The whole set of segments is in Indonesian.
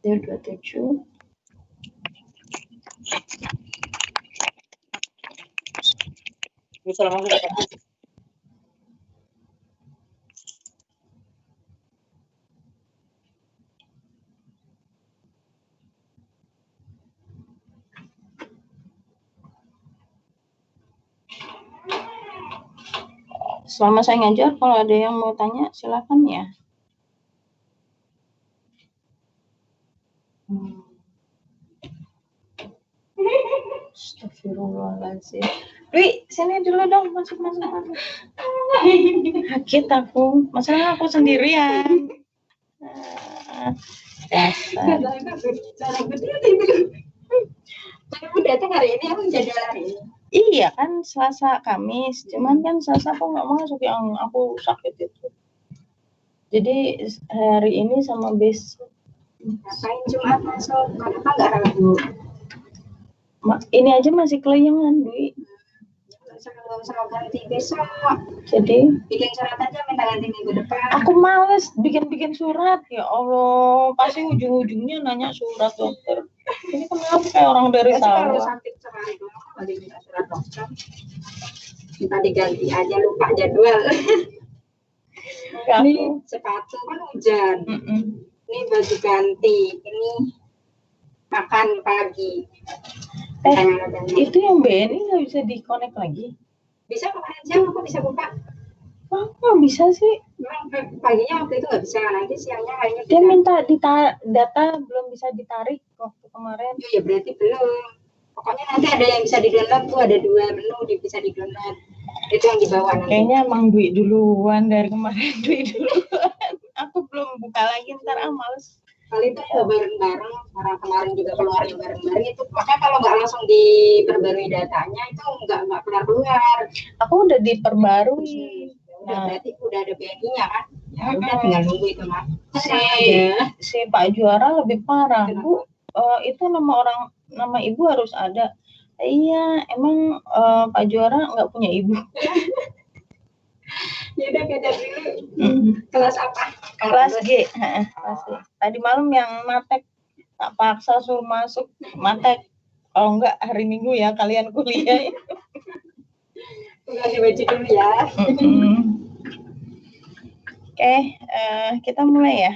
0,27. Bisa langsung. Selama saya ngajar, kalau ada yang mau tanya, silakan ya. Astagfirullahaladzim. Dwi, sini dulu dong, masuk. Sakit aku, masalah aku sendirian. Dasar. Kamu datang hari ini, aku jadwal hari ini. Iya kan, Selasa Kamis. Cuman kan Selasa aku nggak masuk yang aku sakit itu. Jadi hari ini sama besok. Ngapain Jumat masuk? Kenapa nggak Rabu? Ini aja masih kelayangan, Dwi. Nggak usah ganti besok. Jadi Bikin surat aja minta ganti minggu depan. aku males bikin surat, ya Allah. Pasti ujung-ujungnya nanya surat dokter. Ini kenapa kayak orang dari Kalau sawah? sakit sehari doang lagi minta surat dokter. Minta diganti aja, lupa jadwal. Ini sepatu kan hujan. Ini baju ganti. Ini makan pagi. Itu yang BNI nggak bisa di-connect lagi? Bisa kemarin siang aku bisa buka. Nggak bisa sih. Paginya waktu itu nggak bisa, nanti siangnya kayaknya Dia bisa. minta data belum bisa ditarik waktu kemarin. Iya berarti belum. Pokoknya nanti ada yang bisa di-download tuh, ada 2 menu bisa di-download. Itu yang di bawah nanti. Kayaknya emang Dwi duluan dari kemarin. Dwi duluan. Aku belum buka lagi, ntar males. Kali itu bareng-bareng, orang kemarin juga keluarnya bareng-bareng itu. Makanya kalau nggak langsung diperbarui datanya itu nggak keluar. Aku udah diperbarui. Nah, berarti udah ada BNI-nya kan? Ya udah tinggal nunggu itu mah. Si Pak Juara lebih parah. Bu, itu nama ibu harus ada. Iya, emang Pak Juara nggak punya ibu. Ya udah beda dulu. Kelas apa? Kelas G. Kelas G. Tadi malam yang matek tak paksa suruh masuk matek. Kalau enggak hari Minggu ya kalian kuliah. Ganti baju dulu ya. Oke, kita mulai ya.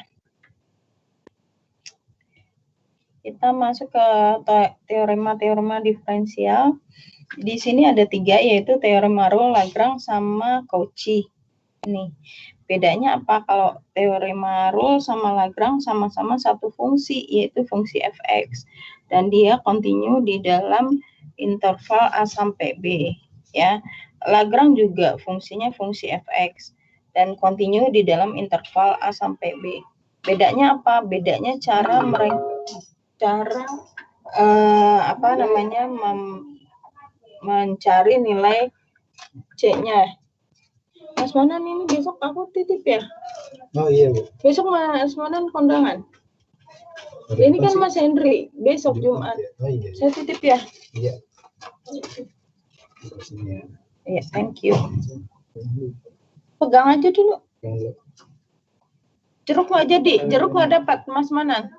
Kita masuk ke teorema diferensial. Di sini ada 3, yaitu teorema Rolle, Lagrange, sama Cauchy. Nih, bedanya apa? Kalau teorema Rolle sama Lagrange sama-sama satu fungsi, yaitu fungsi fx. Dan dia kontinu di dalam interval A sampai B. Ya, Lagrange juga fungsinya fungsi fx. Dan kontinu di dalam interval A sampai B. Bedanya apa? Bedanya cara mencari nilai C-nya. Mas Manan ini besok aku titip ya? Oh iya, Bu. Besok Mas Manan kondangan. Ini kan Mas Hendri, besok Jumat. Oh iya. Saya titip ya? Iya. Iya, thank you. Pegang aja dulu. Jeruk nggak jadi, jeruk nggak dapat Mas Manan.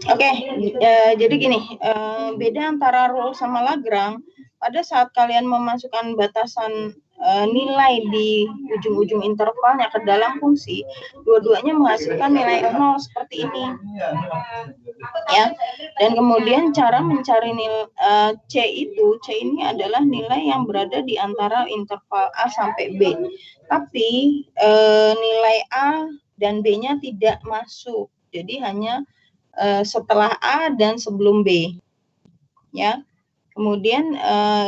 Oke, jadi gini, beda antara Rolle sama Lagrange. Pada saat kalian memasukkan batasan nilai di ujung-ujung intervalnya ke dalam fungsi, dua-duanya menghasilkan nilai 0 seperti ini. Ya, dan kemudian cara mencari nilai C ini adalah nilai yang berada di antara interval A sampai B. Tapi nilai A dan B-nya tidak masuk. Jadi hanya setelah A dan sebelum B. Ya. Kemudian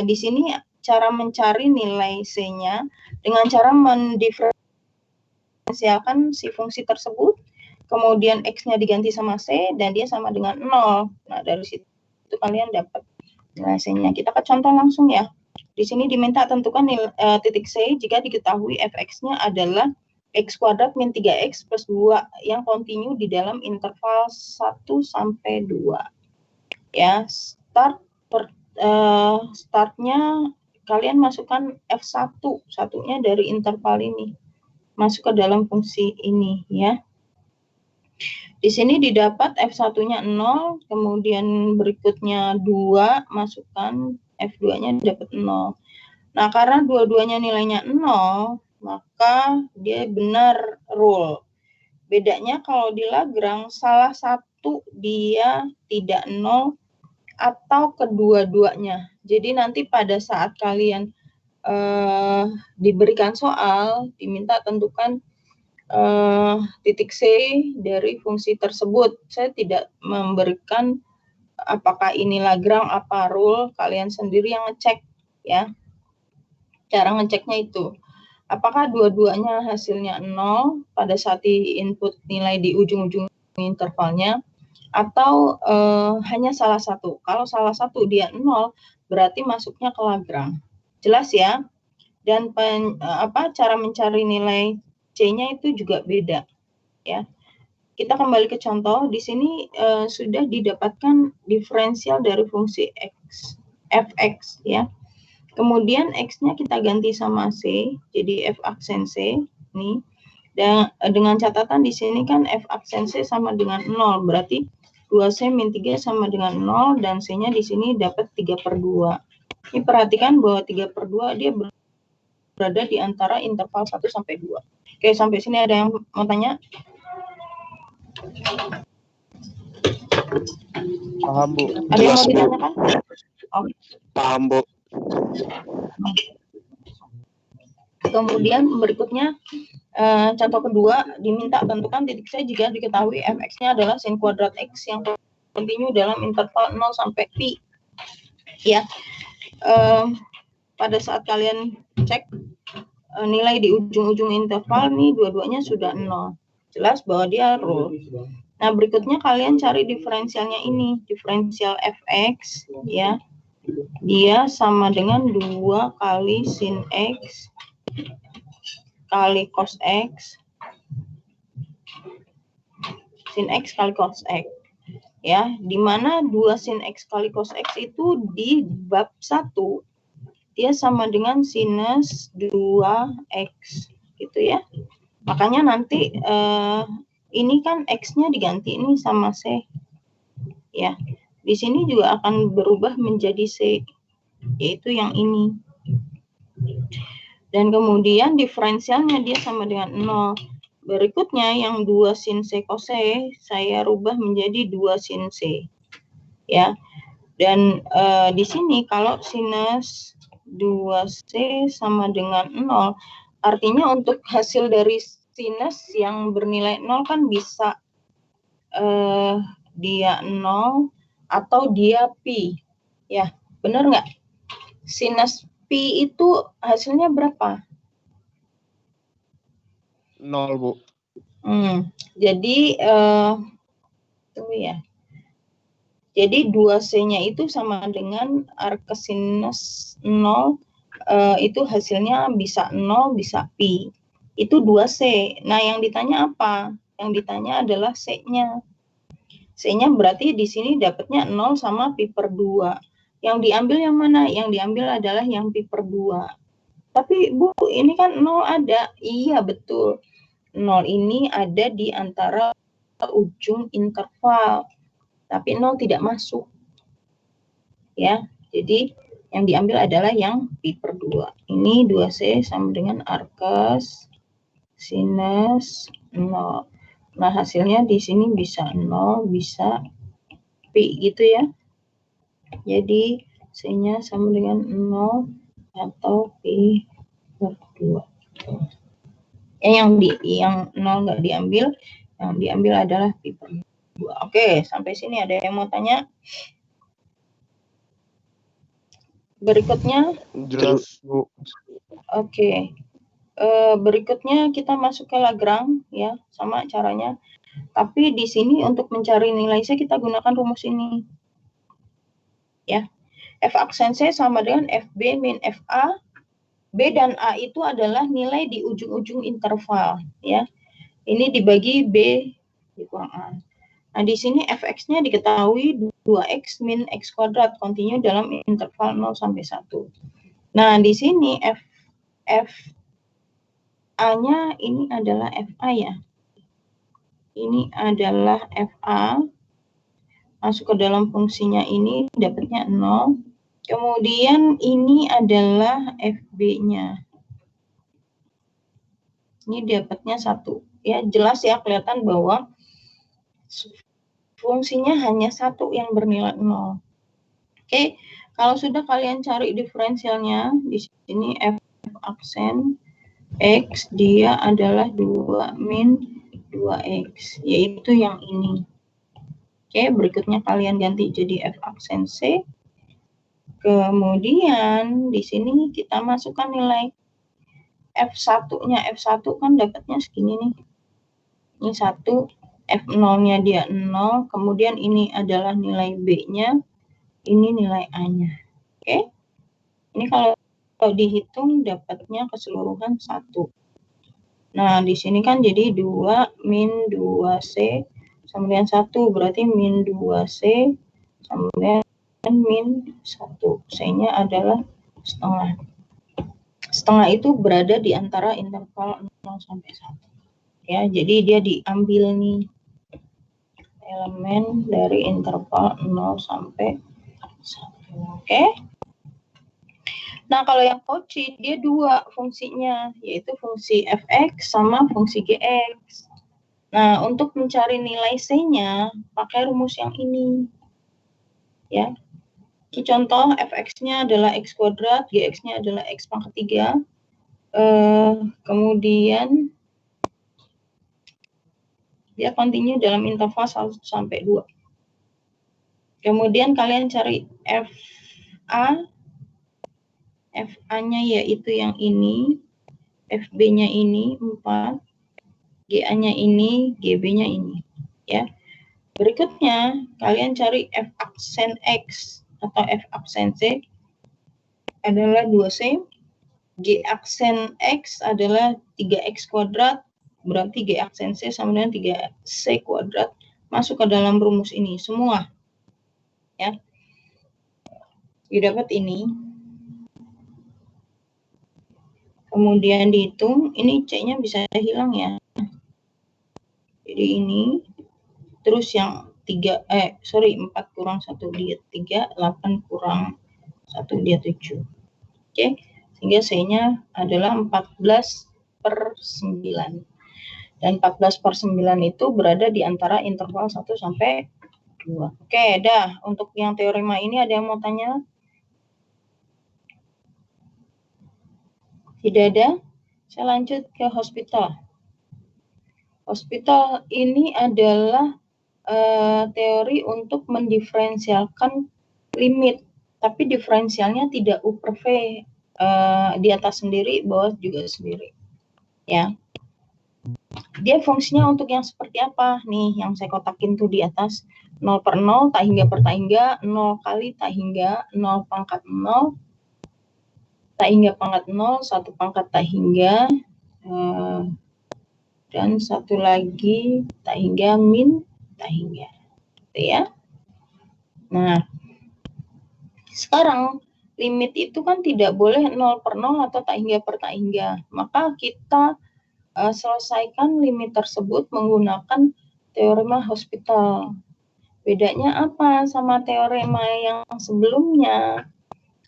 di sini cara mencari nilai C-nya dengan cara mendiferensialkan si fungsi tersebut, kemudian X-nya diganti sama C dan dia sama dengan 0. Nah, dari situ kalian dapat nilai C-nya. Kita ke contoh langsung ya. Di sini diminta tentukan titik C jika diketahui fx-nya adalah X kuadrat min 3X plus 2 yang kontinu di dalam interval 1 sampai 2. Ya, startnya kalian masukkan F1, satunya dari interval ini, masuk ke dalam fungsi ini ya. Di sini didapat F1-nya 0, kemudian berikutnya 2, masukkan F2-nya dapat 0. Nah, karena dua-duanya nilainya 0, maka dia benar rule. Bedanya kalau di Lagrange, salah satu dia tidak 0 atau kedua-duanya. Jadi nanti pada saat kalian diberikan soal, diminta tentukan titik C dari fungsi tersebut. Saya tidak memberikan apakah ini Lagrange apa rule, kalian sendiri yang ngecek ya. Cara ngeceknya itu, apakah dua-duanya hasilnya 0 pada saat di input nilai di ujung-ujung intervalnya, atau hanya salah satu. Kalau salah satu dia 0, berarti masuknya ke Lagrange. Jelas ya? Dan cara mencari nilai C-nya itu juga beda ya. Kita kembali ke contoh. Di sini sudah didapatkan diferensial dari fungsi x, fx ya. Kemudian x-nya kita ganti sama c, jadi f aksen c ini. Dan dengan catatan di sini kan f aksen c sama dengan 0, berarti 2c min 3 sama dengan 0, dan c-nya di sini dapat 3/2. Ini perhatikan bahwa 3/2 dia berada di antara interval 1 sampai 2. Oke, sampai sini ada yang mau tanya? Paham, Bu. Ada yang mau ditanyakan? Oh. Paham, Bu. Kemudian berikutnya contoh kedua, diminta tentukan titik C jika diketahui fx-nya adalah sin kuadrat x yang kontinu dalam interval 0 sampai pi. Ya, pada saat kalian cek nilai di ujung-ujung interval nih, dua-duanya sudah 0. Jelas bahwa dia rule. Nah, berikutnya kalian cari diferensialnya ini, diferensial fx ya. Dia sama dengan 2 kali sin x kali cos x, sin x kali cos x ya, dimana 2 sin x kali cos x itu di bab 1 dia sama dengan sinus 2x gitu ya. Makanya nanti ini kan x-nya diganti ini sama c ya. Di sini juga akan berubah menjadi c, yaitu yang ini. Dan kemudian diferensialnya dia sama dengan 0. Berikutnya yang 2 sin C cos C saya rubah menjadi 2 sin C. Ya. Dan di sini kalau sinus 2C sama dengan 0, artinya untuk hasil dari sinus yang bernilai 0 kan bisa dia 0 atau dia pi. Ya, benar nggak? Sinus pi itu hasilnya berapa? 0, Bu. Jadi tunggu ya. Jadi 2C-nya itu sama dengan arcsinus 0, itu hasilnya bisa 0, bisa pi. Itu 2C. Nah, yang ditanya apa? Yang ditanya adalah C-nya. C-nya berarti di sini dapatnya 0 sama pi/2. Yang diambil yang mana? Yang diambil adalah yang pi/2. Tapi Bu, ini kan 0 ada. Iya, betul. 0 ini ada di antara ujung interval. Tapi 0 tidak masuk. Ya, jadi yang diambil adalah yang pi/2. Ini 2C sama dengan arcus sinus 0. Nah, hasilnya di sini bisa 0, bisa pi gitu ya. Jadi C-nya sama dengan 0 atau pi/2. Yang 0 nggak diambil, yang diambil adalah pi/2. Oke, sampai sini ada yang mau tanya? Berikutnya? Jelas, Bu. Oke. Berikutnya kita masuk ke Lagrange ya, sama caranya. Tapi di sini untuk mencari nilai C kita gunakan rumus ini. Ya. F aksen C sama dengan FB min FA. B dan A itu adalah nilai di ujung-ujung interval ya. Ini dibagi B dikurang A. Nah, di sini fx-nya diketahui 2x min x kuadrat kontinu dalam interval 0 sampai 1. Nah, di sini FA-nya ini adalah FA ya. Ini adalah FA. Masuk ke dalam fungsinya ini dapatnya 0. Kemudian ini adalah FB-nya. Ini dapatnya 1. Ya, jelas ya, kelihatan bahwa fungsinya hanya 1 yang bernilai 0. Oke, kalau sudah kalian cari diferensialnya, di sini F aksen X dia adalah 2 min 2X, yaitu yang ini. Oke, berikutnya kalian ganti jadi F aksen C. Kemudian di sini kita masukkan nilai F1-nya. F1 kan dapatnya segini nih. Ini 1, F0-nya dia 0, kemudian ini adalah nilai B-nya, ini nilai A-nya. Oke. Ini kalau dihitung dapatnya keseluruhan 1. Nah, di sini kan jadi 2 min 2C sama dengan 1, berarti min 2C sama dengan min 1. C-nya adalah setengah. Setengah itu berada di antara interval 0 sampai 1. Ya, jadi dia diambil nih elemen dari interval 0 sampai 1. Oke. Nah, kalau yang Cauchy dia 2 fungsinya, yaitu fungsi fx sama fungsi gx. Nah, untuk mencari nilai C-nya pakai rumus yang ini. Ya. Ini contoh fx-nya adalah x kuadrat, gx-nya adalah x pangkat 3. Kemudian dia continue dalam interval 1 sampai 2. Kemudian kalian cari FA-nya yaitu yang ini, FB-nya ini 4, GA-nya ini, GB-nya ini. Ya. Berikutnya kalian cari F aksen X atau F aksen C adalah 2C, G aksen X adalah 3X kuadrat, berarti G aksen C sama dengan 3C kuadrat. Masuk ke dalam rumus ini semua. Ya. Didapat ini. Kemudian dihitung, ini C-nya bisa hilang ya. Jadi ini, terus yang 4 kurang 1 dia 3, 8 kurang 1 dia 7. Oke, sehingga C-nya adalah 14/9. Dan 14/9 itu berada di antara interval 1 sampai 2. Oke, dah. Untuk yang teorema ini ada yang mau tanya? Tidak ada? Saya lanjut ke hospital. Hospital ini adalah teori untuk mendiferensialkan limit, tapi diferensialnya tidak U per V, di atas sendiri, bawah juga sendiri. Ya. Dia fungsinya untuk yang seperti apa? Nih, yang saya kotakin tuh di atas 0/0, tak hingga per tak hingga, 0 kali tak hingga, 0 pangkat 0, tak hingga pangkat 0, 1 pangkat tak hingga, dan satu lagi tak hingga min tak hingga. Gitu ya. Nah, sekarang limit itu kan tidak boleh 0/0 atau tak hingga per tak hingga. Maka kita selesaikan limit tersebut menggunakan teorema hospital. Bedanya apa sama teorema yang sebelumnya?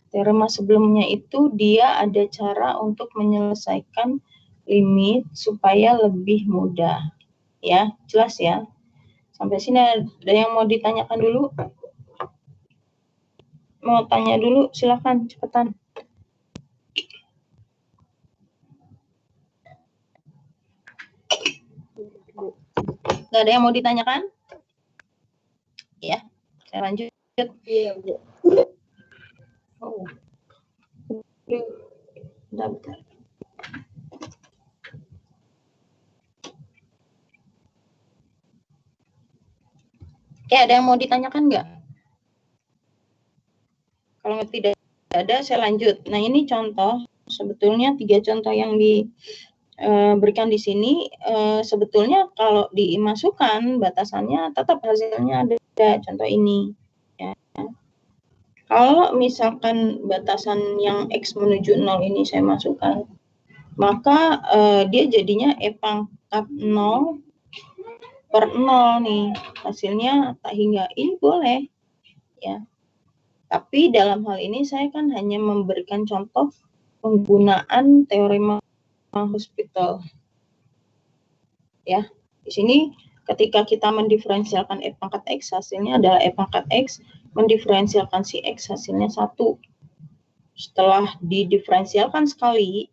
Teorema sebelumnya itu dia ada cara untuk menyelesaikan limit supaya lebih mudah. Ya, jelas ya. Sampai sini ada yang mau ditanyakan dulu? Mau tanya dulu, silakan cepetan. Gak ada yang mau ditanyakan? Ya, saya lanjut. Iya, Bu. Oh. Bentar. Oke, ada yang mau ditanyakan nggak? Kalau tidak ada, saya lanjut. Nah, ini contoh. Sebetulnya 3 contoh yang diberikan di sini, sebetulnya kalau dimasukkan batasannya tetap hasilnya ada contoh ini. Ya. Kalau misalkan batasan yang X menuju 0 ini saya masukkan, maka dia jadinya E pangkat 0 per 0 nih. Hasilnya tak hingga ini boleh. Ya. Tapi dalam hal ini saya kan hanya memberikan contoh penggunaan teorema Hospital. Ya. Di sini ketika kita mendiferensialkan E pangkat X, hasilnya adalah E pangkat X, mendiferensialkan si X, hasilnya 1. Setelah didiferensialkan sekali,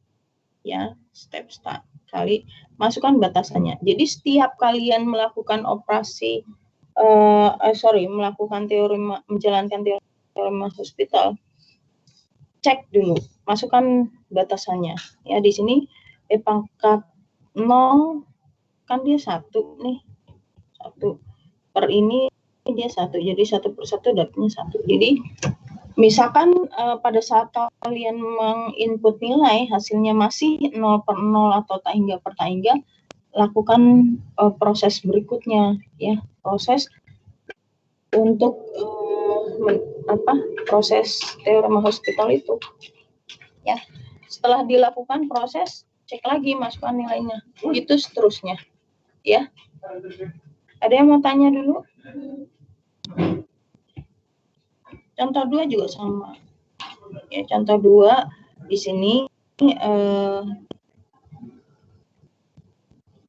ya, step sekali, masukkan batasannya. Jadi setiap kalian melakukan operasi, menjalankan teorema Hospital, cek dulu, masukkan batasannya. Ya, di sini E pangkat 0, kan dia 1 nih. 1 per ini dia 1, jadi 1 per 1 dapatnya 1. Jadi misalkan pada saat kalian menginput nilai hasilnya masih 0 per 0 atau tak hingga per tak hingga, lakukan proses berikutnya, ya, proses untuk proses teorema Hospital itu, ya. Setelah dilakukan proses, cek lagi, masukkan nilainya, itu seterusnya, ya. Ada yang mau tanya dulu? Contoh 2 juga sama. Ya, contoh 2 di sini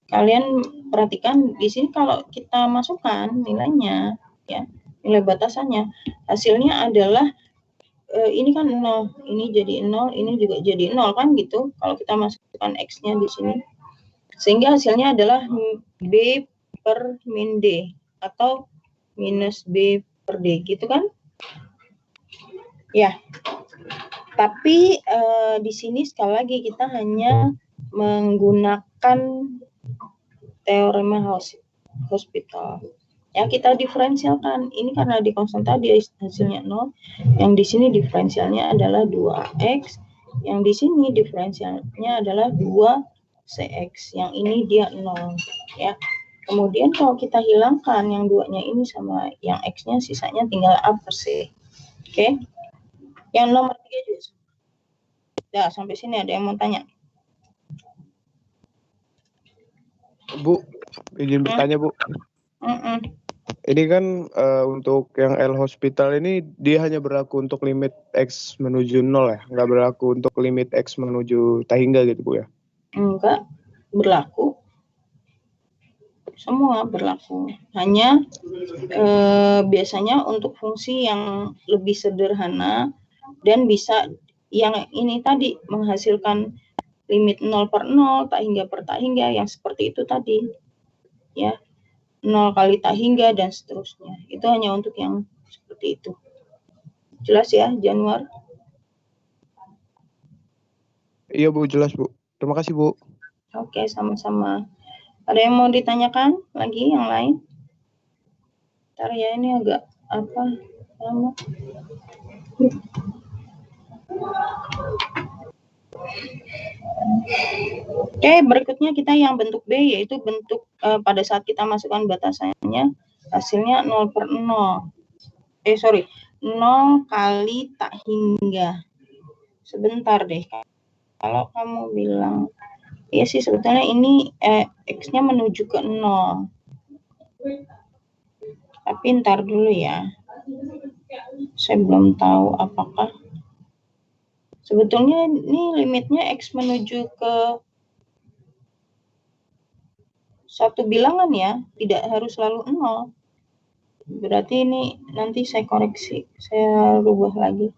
kalian perhatikan di sini kalau kita masukkan nilainya, ya, nilai batasannya, hasilnya adalah ini kan 0, ini jadi 0, ini juga jadi 0 kan gitu. Kalau kita masukkan X-nya di sini. Sehingga hasilnya adalah B per min D atau minus B per D gitu kan? Ya. Tapi di sini sekali lagi kita hanya menggunakan teorema Hospital. Ya, kita diferensialkan. Ini karena di konstan tadi hasilnya 0. Yang di sini diferensialnya adalah 2X. Yang di sini diferensialnya adalah 2CX. Yang ini dia 0. Ya. Kemudian kalau kita hilangkan yang 2-nya ini sama yang X-nya, sisanya tinggal A per C. Oke. Yang nomor 3 juga sama. Nah, sampai sini ada yang mau tanya? Bu, izin bertanya, Bu. Ini kan untuk yang L Hospital ini dia hanya berlaku untuk limit X menuju 0 ya? Nggak berlaku untuk limit X menuju tak hingga gitu, Bu ya? Enggak, berlaku. Semua berlaku. Hanya biasanya untuk fungsi yang lebih sederhana dan bisa yang ini tadi menghasilkan limit 0 per 0, tak hingga per tak hingga, yang seperti itu tadi. Ya. 0 kali tak hingga dan seterusnya. Itu hanya untuk yang seperti itu. Jelas ya, Januar? Iya, Bu, jelas, Bu. Terima kasih, Bu. Oke, sama-sama. Ada yang mau ditanyakan lagi yang lain? Ntar ya, ini agak lama. Oke, berikutnya kita yang bentuk B, yaitu bentuk pada saat kita masukkan batasannya, hasilnya 0 per 0. 0 kali tak hingga. Sebentar deh, kalau kamu bilang, ya sih sebetulnya ini X-nya menuju ke 0. Tapi ntar dulu ya. Saya belum tahu apakah sebetulnya ini limitnya X menuju ke satu bilangan ya, tidak harus selalu 0. Berarti ini nanti saya koreksi, saya rubah lagi.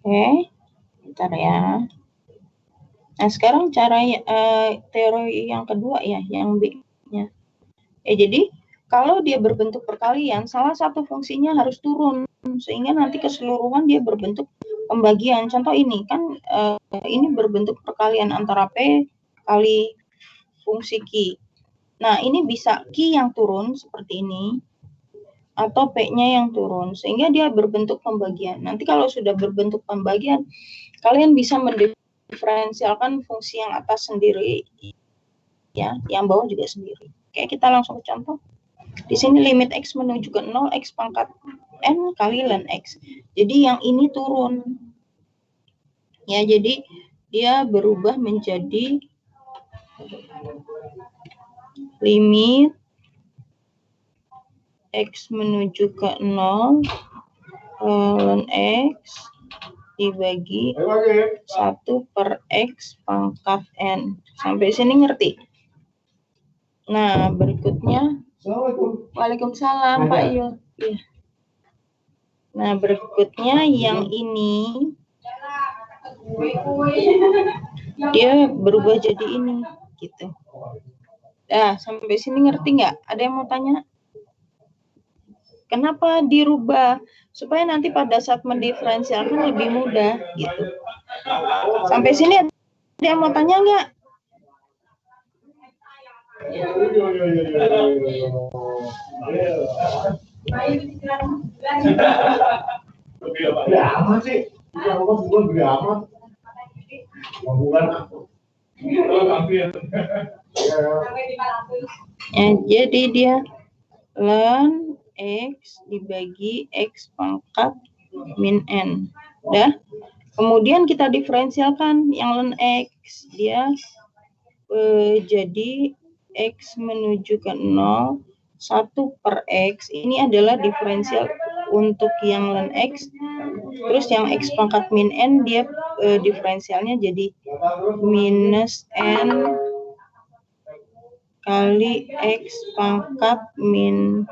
Oke, bentar ya. Nah, sekarang cara teori yang kedua ya, yang B-nya. Jadi, kalau dia berbentuk perkalian, salah satu fungsinya harus turun, sehingga nanti keseluruhan dia berbentuk pembagian. Contoh ini, kan ini berbentuk perkalian antara P kali fungsi Q. Nah, ini bisa Q yang turun seperti ini, atau P-nya yang turun, sehingga dia berbentuk pembagian. Nanti kalau sudah berbentuk pembagian, kalian bisa mendiferensialkan fungsi yang atas sendiri, ya, yang bawah juga sendiri. Oke, kita langsung contoh. Di sini limit X menuju ke 0, X pangkat N kali ln X. Jadi yang ini turun. Ya, jadi dia berubah menjadi limit X menuju ke 0 ln X dibagi 1 per X pangkat N. Sampai sini ngerti? Nah, berikutnya. Waalaikumsalam, Pak Yul. Ya. Nah, berikutnya yang ini. Dia berubah jadi ini. Gitu. Nah, sampai sini ngerti nggak? Ada yang mau tanya? Kenapa dirubah? Supaya nanti pada saat mendiferensialkan lebih mudah gitu. Sampai sini ada yang mau tanya nggak? Ya, jadi dia ln X dibagi X pangkat min N. Udah. Kemudian kita diferensialkan yang ln X. Dia jadi X menuju ke 0, 1 per X. Ini adalah diferensial untuk yang ln X. Terus yang X pangkat min N, dia diferensialnya jadi minus N kali X pangkat min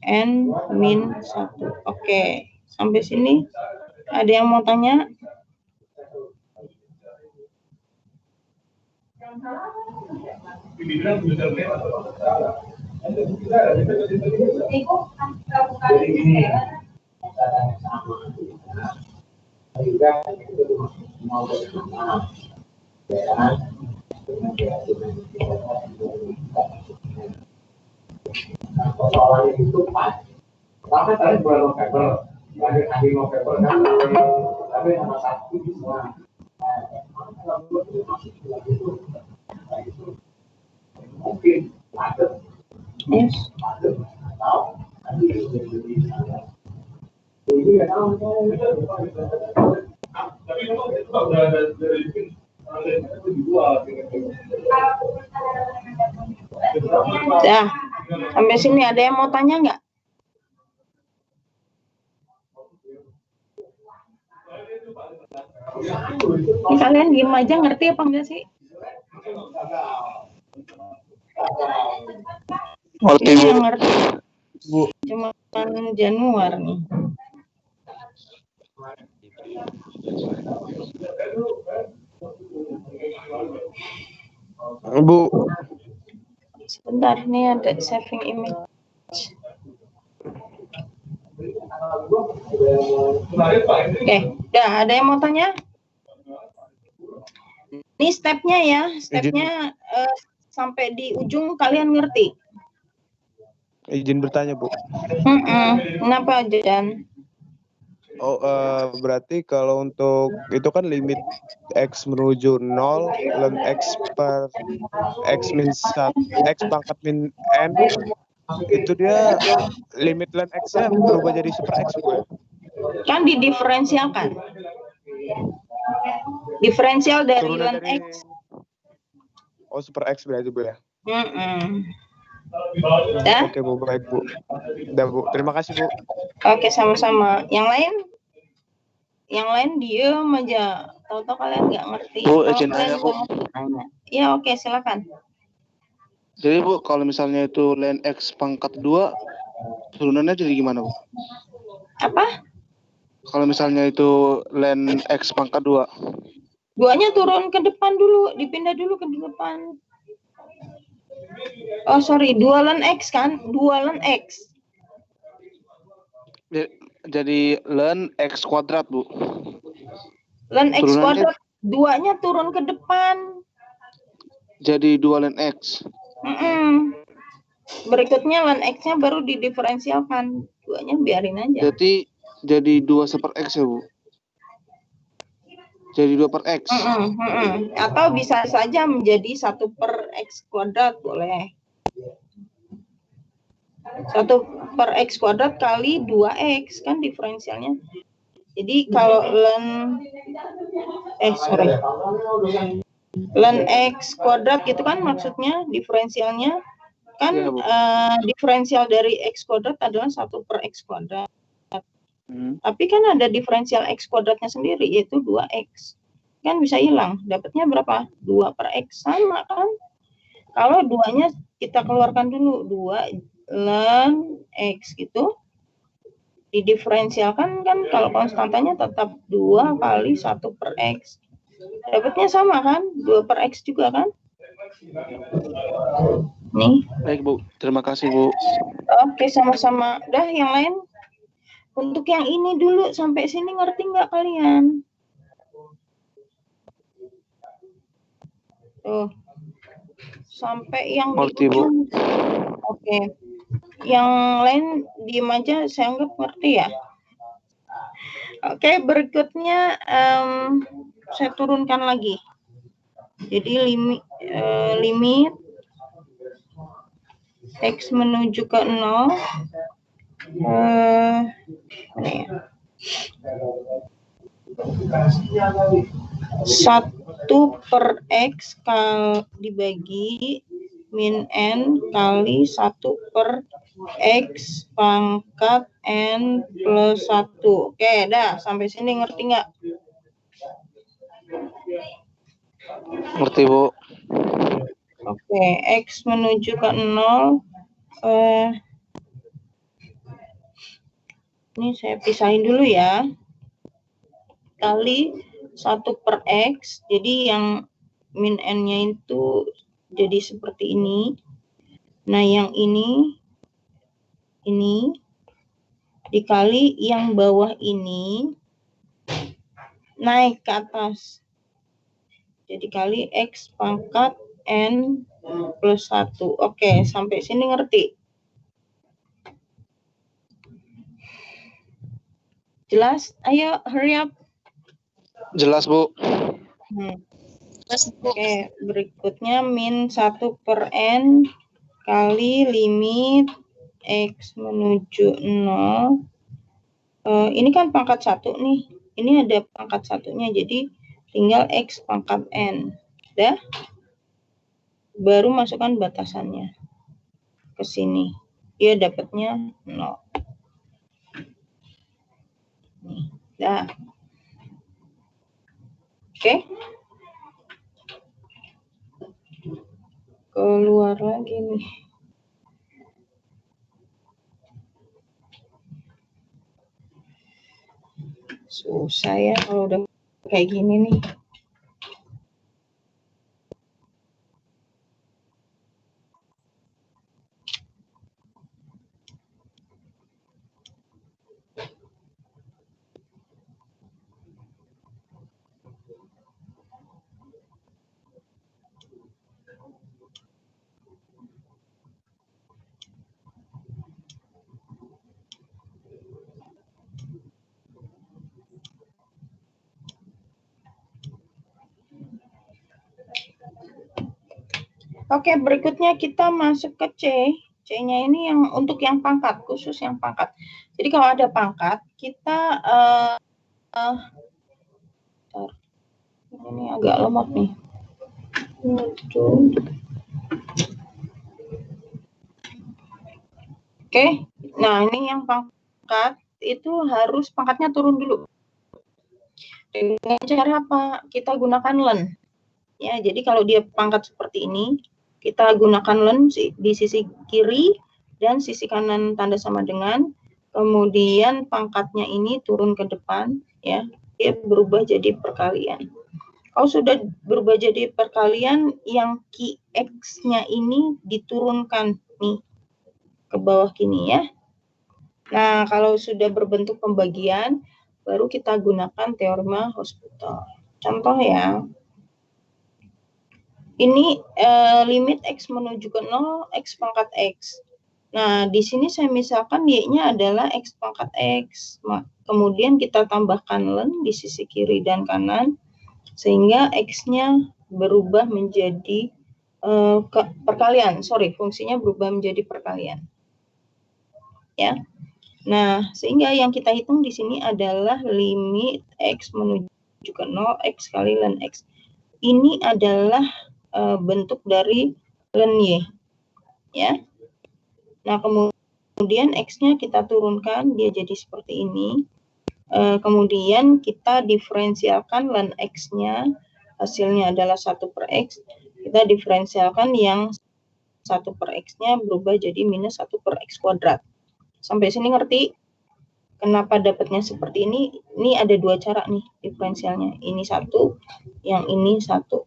N min 1. Oke, sampai sini ada yang mau tanya? Persoalannya itu pas. Karena tadi bulan November, akhir November kan, tapi sama satu semua. Mungkin ada. Yes. Nah, sampai sini ada yang mau tanya nggak? Ini kalian diem aja, ngerti apa enggak sih? Ngerti, Ini Bu. yang ngerti. Bu. Cuma Januar nih. Bu. Sebentar, nih ada saving image. Oke, udah ada yang mau tanya? Ini stepnya ya, stepnya sampai di ujung kalian ngerti? Izin bertanya, Bu. Kenapa, Jan? Oh, berarti kalau untuk itu kan limit X menuju 0 ln X per X min 1, X pangkat min N, itu dia limit ln X-nya berubah jadi super X, Bu. Kan didiferensialkan. Diferensial dari Turunan ln dari X. Oh, super X berarti, Bu ya. Dah? Oke, Bu, baik, Bu. Udah, Bu. Terima kasih, Bu. Oke, sama-sama. Yang lain? Yang lain diem aja. Tahu-tahu kalian nggak ngerti. Bu, Kalau izin kalian nanya, Bu. nanya. Ya, oke, silakan. Jadi, Bu, kalau misalnya itu ln X pangkat 2, turunannya jadi gimana, Bu? Apa? Kalau misalnya itu ln X pangkat 2. Duanya turun ke depan dulu, dipindah dulu ke depan. Oh, sorry, 2 ln X kan? 2 ln X. Jadi ln X kuadrat, Bu. Ln X Turunannya... kuadrat, 2-nya turun ke depan. jadi 2 ln X. Berikutnya ln X-nya baru didiferensialkan. Duanya biarin aja. Jadi 2/X ya, Bu? Jadi 2/X. Atau bisa saja menjadi 1/X kuadrat, boleh. 1/X kuadrat kali 2X, kan diferensialnya. Jadi kalau ln X kuadrat gitu kan maksudnya diferensialnya kan diferensial dari X kuadrat adalah 1/X kuadrat. Tapi kan ada diferensial X kuadratnya sendiri, yaitu 2X. Kan bisa hilang. Dapatnya berapa? 2/X. Sama kan? Kalau 2-nya kita keluarkan dulu. 2 ln X gitu. Didiferensialkan kan kalau konstantanya tetap 2 kali 1/X. Dapatnya sama kan? 2/X juga kan? Nih. Baik, Bu. Terima kasih, Bu. Oke, sama-sama. Udah yang lain? Untuk yang ini dulu, sampai sini ngerti nggak kalian? Tuh. Sampai yang ngerti, Bu. Oke. Yang lain diem aja, saya anggap ngerti ya. Oke, berikutnya saya turunkan lagi. Jadi limit X menuju ke 0. Ini ya. 1/X dibagi min N kali 1/X pangkat N plus 1. Oke, dah. Sampai sini ngerti nggak? Ngerti, Bu. Oke, X menuju ke 0. Ini saya pisahin dulu ya. Kali 1/X. Jadi yang min N-nya itu jadi seperti ini. Nah, yang ini dikali yang bawah ini naik ke atas. Jadi kali X pangkat N plus 1. Oke, sampai sini ngerti? Jelas? Ayo, hurry up. Jelas, Bu. Oke, berikutnya min 1/N kali limit X menuju 0. Ini kan pangkat 1 nih. Ini ada pangkat 1-nya, jadi tinggal X pangkat N. Udah? Baru masukkan batasannya ke sini. Dia dapatnya 0. Nih, dah. Oke. Keluar lagi nih. Susah ya kalau udah kayak gini nih. Oke, berikutnya kita masuk ke C. C-nya ini yang untuk yang pangkat, khusus yang pangkat. Jadi kalau ada pangkat, kita ini agak lemot nih. Oke, nah ini yang pangkat itu harus pangkatnya turun dulu. Dengan cara apa? Kita gunakan len. Ya, jadi kalau dia pangkat seperti ini, kita gunakan len di sisi kiri dan sisi kanan tanda sama dengan. Kemudian pangkatnya ini turun ke depan, ya, dia berubah jadi perkalian. Kalau sudah berubah jadi perkalian, yang ki X-nya ini diturunkan nih ke bawah gini ya. Nah, kalau sudah berbentuk pembagian, baru kita gunakan teorema Hospital. Contoh ya. Ini limit X menuju ke 0, X pangkat X. Nah, di sini saya misalkan Y-nya adalah X pangkat X. Kemudian kita tambahkan len di sisi kiri dan kanan, sehingga X-nya berubah menjadi perkalian. Fungsinya berubah menjadi perkalian. Ya. Nah, sehingga yang kita hitung di sini adalah limit X menuju ke 0, X kali len X. Ini adalah bentuk dari len Y. Ya. Nah, kemudian X-nya kita turunkan, dia jadi seperti ini. Kemudian kita diferensialkan len X-nya, hasilnya adalah 1/X. Kita diferensialkan yang 1/X-nya berubah jadi minus 1/X kuadrat. Sampai sini ngerti? Kenapa dapatnya seperti ini? Ini ada dua cara nih diferensialnya. Ini 1, yang ini 1.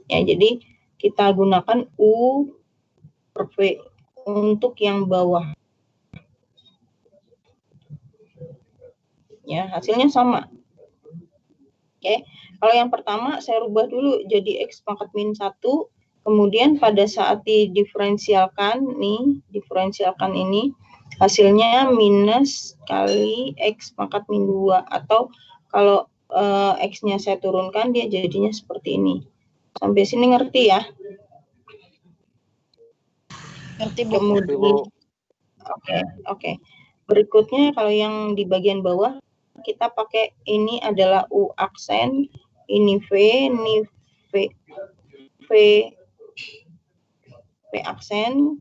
Ya, jadi kita gunakan U per V untuk yang bawah. Ya, hasilnya sama. Oke. Kalau yang pertama saya rubah dulu jadi X pangkat min 1, kemudian pada saat didiferensialkan nih, diferensialkan ini hasilnya minus kali X pangkat min 2, atau kalau X-nya saya turunkan dia jadinya seperti ini. Sampai sini ngerti ya? Ngerti, Bu. Kemudian Oke. Berikutnya kalau yang di bagian bawah kita pakai ini adalah U aksen, ini V aksen,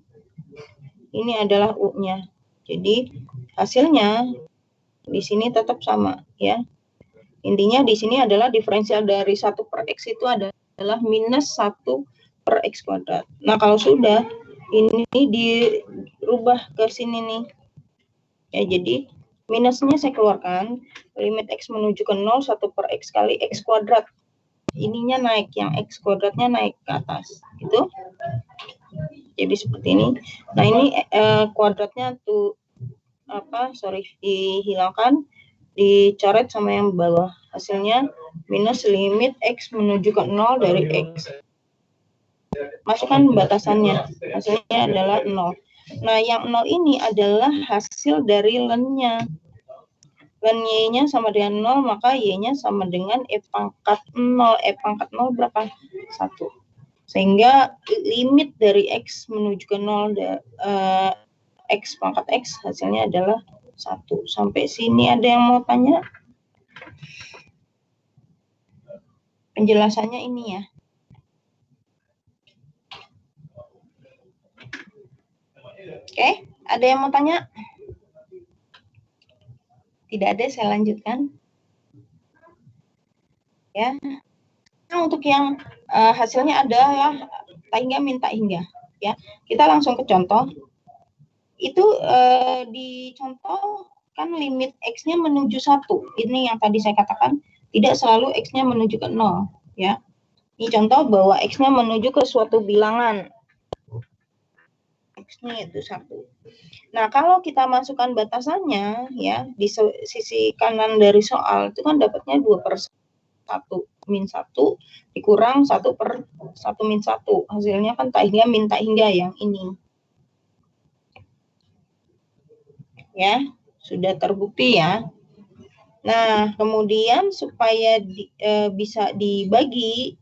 ini adalah U-nya. Jadi hasilnya di sini tetap sama ya. Intinya di sini adalah diferensial dari 1/X itu adalah minus 1/X kuadrat. Nah, kalau sudah ini dirubah ke sini nih. Ya, jadi minusnya saya keluarkan, limit X menuju ke 0, 1/X kali X kuadrat. Ininya naik, yang X kuadratnya naik ke atas. Gitu. Jadi seperti ini. Nah, ini kuadratnya tuh dihilangkan, dicoret sama yang bawah. Hasilnya minus limit X menuju ke 0 dari X. Masukkan batasannya. Hasilnya adalah 0. Nah, yang 0 ini adalah hasil dari len-nya. Len Y-nya sama dengan 0, maka Y-nya sama dengan E pangkat 0. E pangkat 0 berapa? 1. Sehingga limit dari X menuju ke 0, X pangkat X, hasilnya adalah 1. Sampai sini ada yang mau tanya? Penjelasannya ini ya. Oke, ada yang mau tanya? Tidak ada, saya lanjutkan. Ya. Nah, untuk yang hasilnya adalah tak hingga minta hingga. Ya, kita langsung ke contoh. Itu di contoh kan limit X-nya menuju 1. Ini yang tadi saya katakan, tidak selalu X-nya menuju ke 0. Ya. Ini contoh bahwa X-nya menuju ke suatu bilangan. X-nya itu 1. Nah, kalau kita masukkan batasannya, ya, di sisi kanan dari soal, itu kan dapatnya 2/1 min 1 dikurang 1/1 min 1. Hasilnya kan tak hingga min tak hingga yang ini. Ya, sudah terbukti ya. Nah, kemudian supaya bisa dibagi,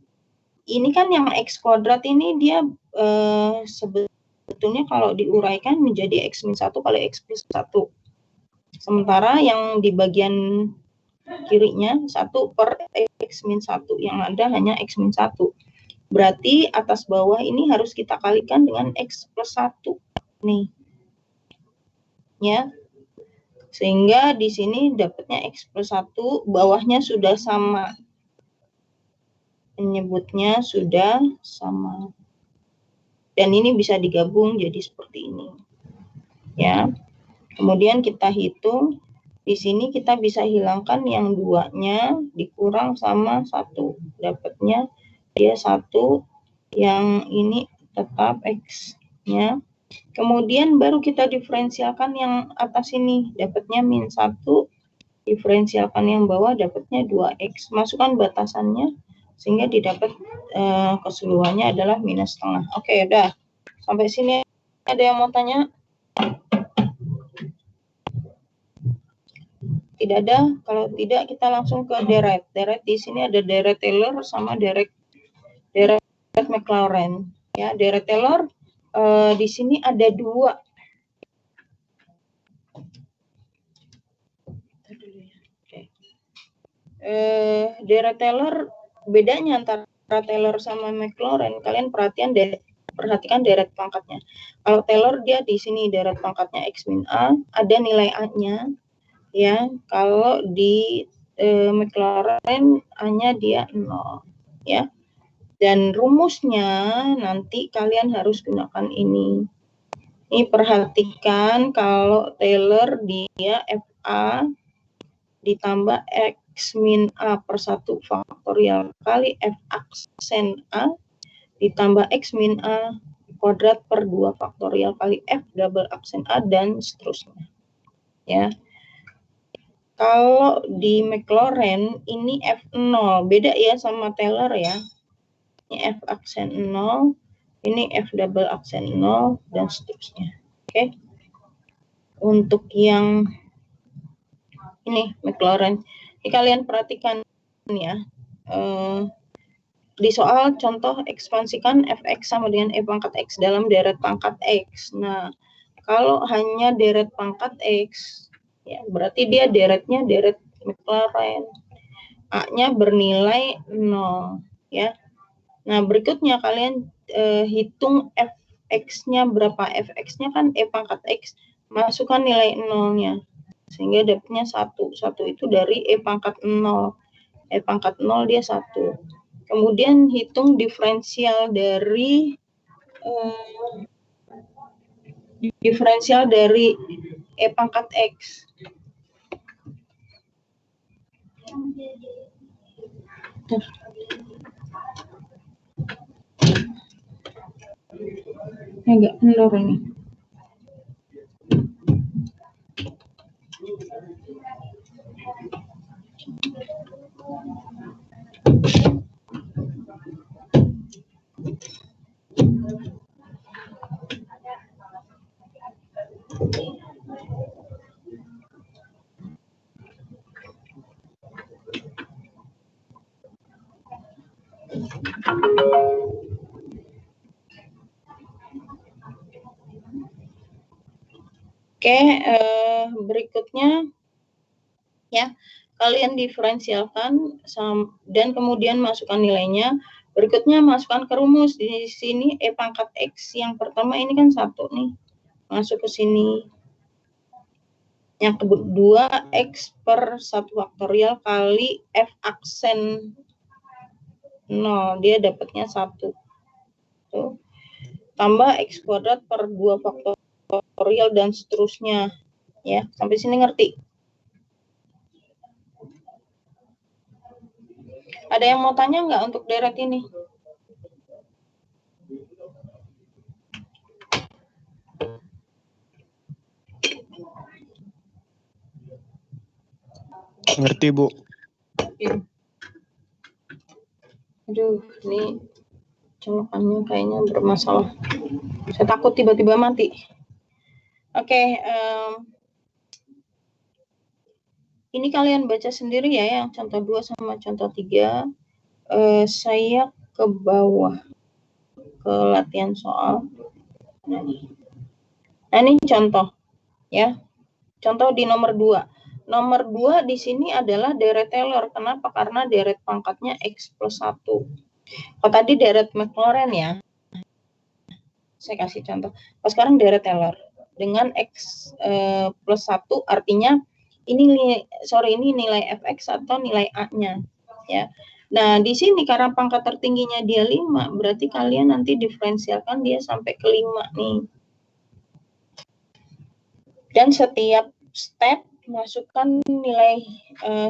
ini kan yang X kuadrat ini dia sebetulnya kalau diuraikan menjadi X min 1 kali X plus 1. Sementara yang di bagian kirinya 1/X min 1. Yang ada hanya X min 1. Berarti atas bawah ini harus kita kalikan dengan X plus 1. Nih. Ya. Sehingga di sini dapatnya X plus 1, bawahnya sudah sama. Menyebutnya sudah sama. Dan ini bisa digabung jadi seperti ini. Ya. Kemudian kita hitung, di sini kita bisa hilangkan yang 2-nya dikurang sama 1. Dapatnya dia 1, yang ini tetap X-nya. Kemudian baru kita diferensialkan yang atas ini, dapatnya min 1, diferensialkan yang bawah dapatnya 2X. Masukkan batasannya sehingga didapat keseluruhannya adalah minus setengah. Oke, udah. Sampai sini ada yang mau tanya? Tidak ada. Kalau tidak, kita langsung ke deret. Deret di sini ada deret Taylor sama deret Maclaurin. Ya, deret Taylor di sini ada dua. Deret Taylor, bedanya antara Taylor sama Maclaurin, kalian perhatikan deret pangkatnya. Kalau Taylor dia di sini deret pangkatnya X min A, ada nilai A-nya. Ya, kalau di Maclaurin A-nya dia 0, ya. Dan rumusnya nanti kalian harus gunakan ini. Ini perhatikan kalau Taylor dia FA ditambah X min A per 1 faktorial kali F aksen A ditambah X min A kuadrat per 2 faktorial kali F double aksen A dan seterusnya. Ya. Kalau di Maclaurin ini F0, beda ya sama Taylor ya. Ini F aksen 0, ini F double aksen 0, dan seterusnya. Oke. Untuk yang ini Maclaurin, ini kalian perhatikan ya. Di soal contoh ekspansikan Fx sama dengan E pangkat X dalam deret pangkat X. Nah, kalau hanya deret pangkat X, ya, berarti dia deretnya deret Maclaurin. A-nya bernilai 0, ya. Nah, berikutnya kalian hitung Fx-nya berapa. Fx-nya kan E pangkat X, masukkan nilai 0-nya. Sehingga dapatnya 1. 1 itu dari E pangkat 0. E pangkat 0 dia 1. Kemudian hitung diferensial dari E pangkat X. Agak kendor ini. Oke, berikutnya ya, kalian diferensialkan dan kemudian masukkan nilainya. Berikutnya masukkan ke rumus. Di sini E pangkat X yang pertama ini kan 1 nih. Masuk ke sini. Yang kedua X per 1 faktorial kali F aksen 0. Dia dapatnya 1. Tuh. Tambah X kuadrat per 2 faktorial dan seterusnya. Ya, sampai sini ngerti? Ada yang mau tanya nggak untuk deret ini? Ngerti, Bu. Aduh, ini colokannya kayaknya bermasalah. Saya takut tiba-tiba mati. Oke, ini kalian baca sendiri ya, yang contoh 2 sama contoh 3. Saya ke bawah ke latihan soal. Nah, ini contoh ya. Contoh di nomor 2. Nomor 2 di sini adalah deret Taylor. Kenapa? Karena deret pangkatnya X plus 1. Kalau tadi deret Maclaurin ya. Saya kasih contoh. Kalau sekarang deret Taylor dengan X plus 1 artinya ini nilai Fx atau nilai A-nya ya. Nah, di sini karena pangkat tertingginya dia 5, berarti kalian nanti diferensialkan dia sampai ke 5 nih. Dan setiap step masukkan nilai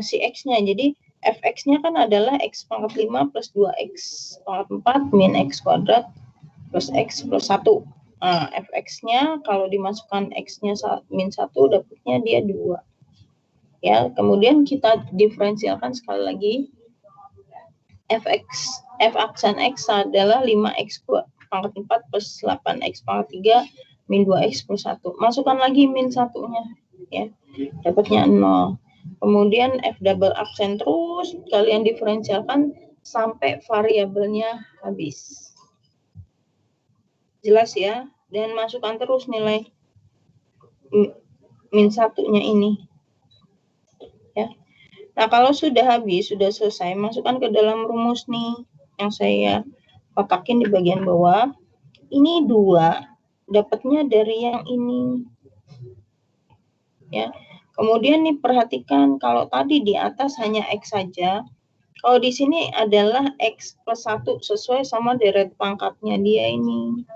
si X-nya. Jadi Fx-nya kan adalah X pangkat 5 plus 2X pangkat 4 min X kuadrat plus X plus 1. Nah, Fx-nya kalau dimasukkan X-nya min 1, dapatnya dia 2. Ya, kemudian kita diferensialkan sekali lagi. f aksen X adalah 5X pangkat 4 plus 8X pangkat 3 min 2X plus 1. Masukkan lagi min 1-nya, ya. Dapatnya 0. Kemudian F double aksen terus kalian diferensialkan sampai variabelnya habis. Jelas ya? Dan masukkan terus nilai min 1-nya ini. Ya. Nah, kalau sudah habis, sudah selesai, masukkan ke dalam rumus nih yang saya kotakin di bagian bawah. Ini 2, dapatnya dari yang ini. Ya. Kemudian nih perhatikan kalau tadi di atas hanya X saja, kalau di sini adalah X plus 1 sesuai sama deret pangkatnya dia ini.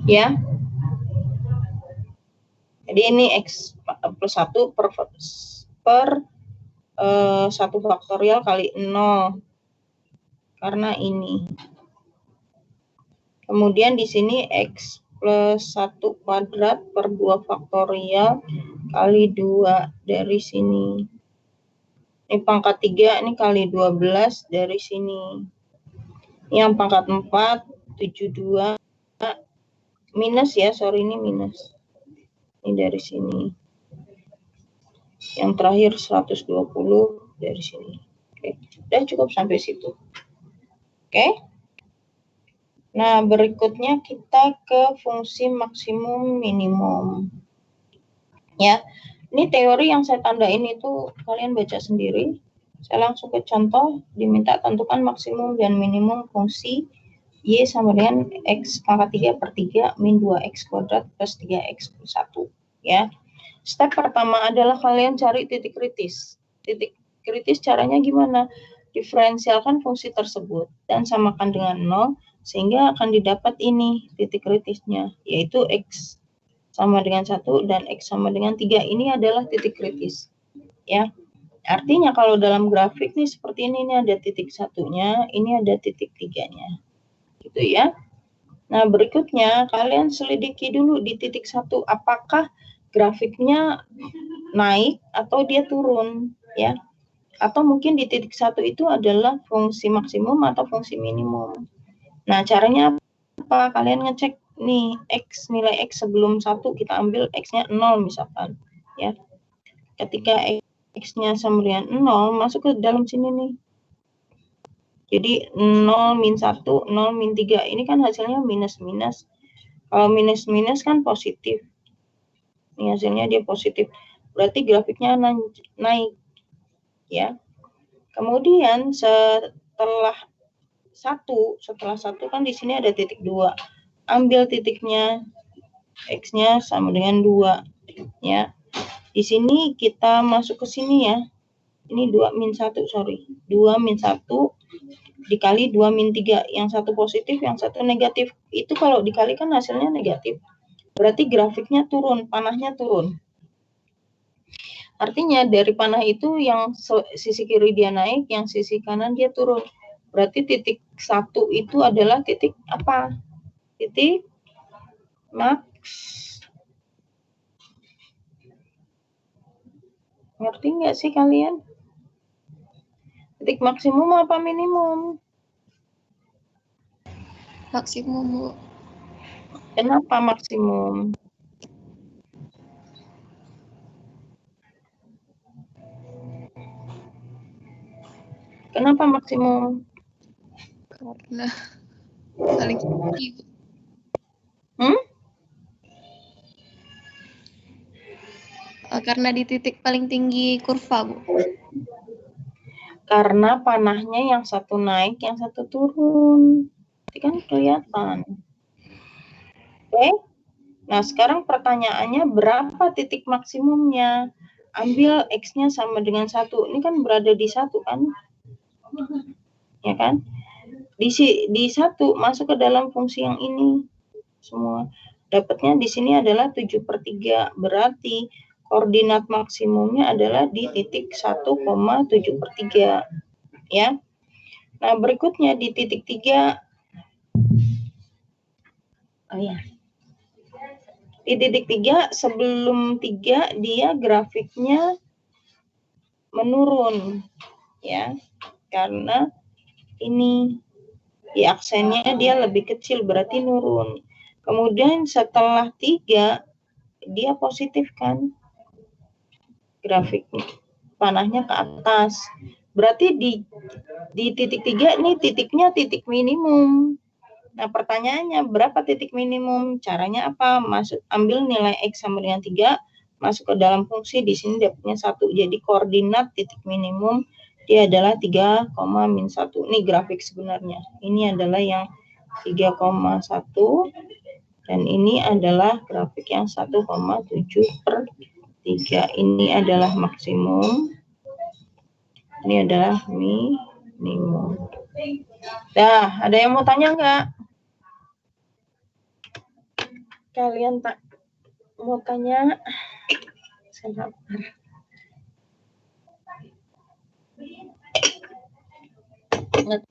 Ya. Jadi ini X plus 1 per 1 faktorial kali 0. Karena ini. Kemudian di sini X plus 1 kuadrat per 2 faktorial kali 2 dari sini. Ini pangkat 3, ini kali 12 dari sini. Yang pangkat 4, 72. Minus ya, sorry ini minus. Ini dari sini. Yang terakhir 120 dari sini. Oke, udah cukup sampai situ. Oke. Nah, berikutnya kita ke fungsi maksimum minimum. Ya. Ini teori yang saya tandain itu kalian baca sendiri. Saya langsung ke contoh, diminta tentukan maksimum dan minimum fungsi Y sama dengan X pangkat 3 per 3 min 2X kuadrat plus 3X plus 1. Ya. Step pertama adalah kalian cari titik kritis. Titik kritis caranya gimana? Diferensialkan fungsi tersebut dan samakan dengan 0 sehingga akan didapat ini titik kritisnya, yaitu X sama dengan 1 dan X sama dengan 3. Ini adalah titik kritis. Ya. Artinya kalau dalam grafik nih seperti ini ada titik 1-nya, ini ada titik 3-nya. Gitu ya. Nah, berikutnya kalian selidiki dulu di titik 1 apakah grafiknya naik atau dia turun, ya. Atau mungkin di titik 1 itu adalah fungsi maksimum atau fungsi minimum. Nah, caranya apa? Kalian ngecek nih X, nilai X sebelum 1 kita ambil X-nya 0 misalkan, ya. Ketika X-nya sama dengan 0, masuk ke dalam sini nih. Jadi 0 min 1, 0 min 3. Ini kan hasilnya minus-minus. Kalau minus-minus kan positif. Ini hasilnya dia positif. Berarti grafiknya naik. Ya. Kemudian setelah 1 kan di sini ada titik 2. Ambil titiknya, X-nya sama dengan 2. Ya. Di sini kita masuk ke sini ya. Ini 2 min 1, sorry. 2 min 1 dikali 2 min 3. Yang satu positif, yang satu negatif. Itu kalau dikalikan hasilnya negatif. Berarti grafiknya turun, panahnya turun. Artinya dari panah itu yang sisi kiri dia naik, yang sisi kanan dia turun. Berarti titik 1 itu adalah titik apa? Titik max. Ngerti nggak sih kalian? Titik maksimum apa minimum? Maksimum, Bu. Kenapa maksimum? Kenapa maksimum? Karena paling tinggi. Karena di titik paling tinggi kurva, Bu. Karena panahnya yang satu naik, yang satu turun. Itu kan kelihatan. Oke. Nah, sekarang pertanyaannya berapa titik maksimumnya? Ambil X-nya sama dengan 1. Ini kan berada di 1 kan? Ya kan? Di 1 masuk ke dalam fungsi yang ini. Semua. Dapatnya di sini adalah 7/3. Berarti koordinat maksimumnya adalah di titik 1,7/3. Ya. Nah, berikutnya di titik 3. Oh ya. Di titik 3, sebelum 3 dia grafiknya menurun. Ya. karena ini di aksennya dia lebih kecil, berarti nurun. Kemudian setelah 3 dia positif kan grafiknya, panahnya ke atas, berarti di titik 3 nih titiknya titik minimum. Nah pertanyaannya berapa titik minimum? Caranya apa? Ambil nilai X sama dengan 3, masuk ke dalam fungsi, di sini dapatnya 1. Jadi koordinat titik minimum dia adalah 3, min 1. Ini grafik sebenarnya. Ini adalah yang 3,1 dan ini adalah grafik yang 1,7/3. Ini adalah maksimum. Ini adalah minimum. Dah, ada yang mau tanya nggak? Kalian tak mau tanya? Sabar. Nggak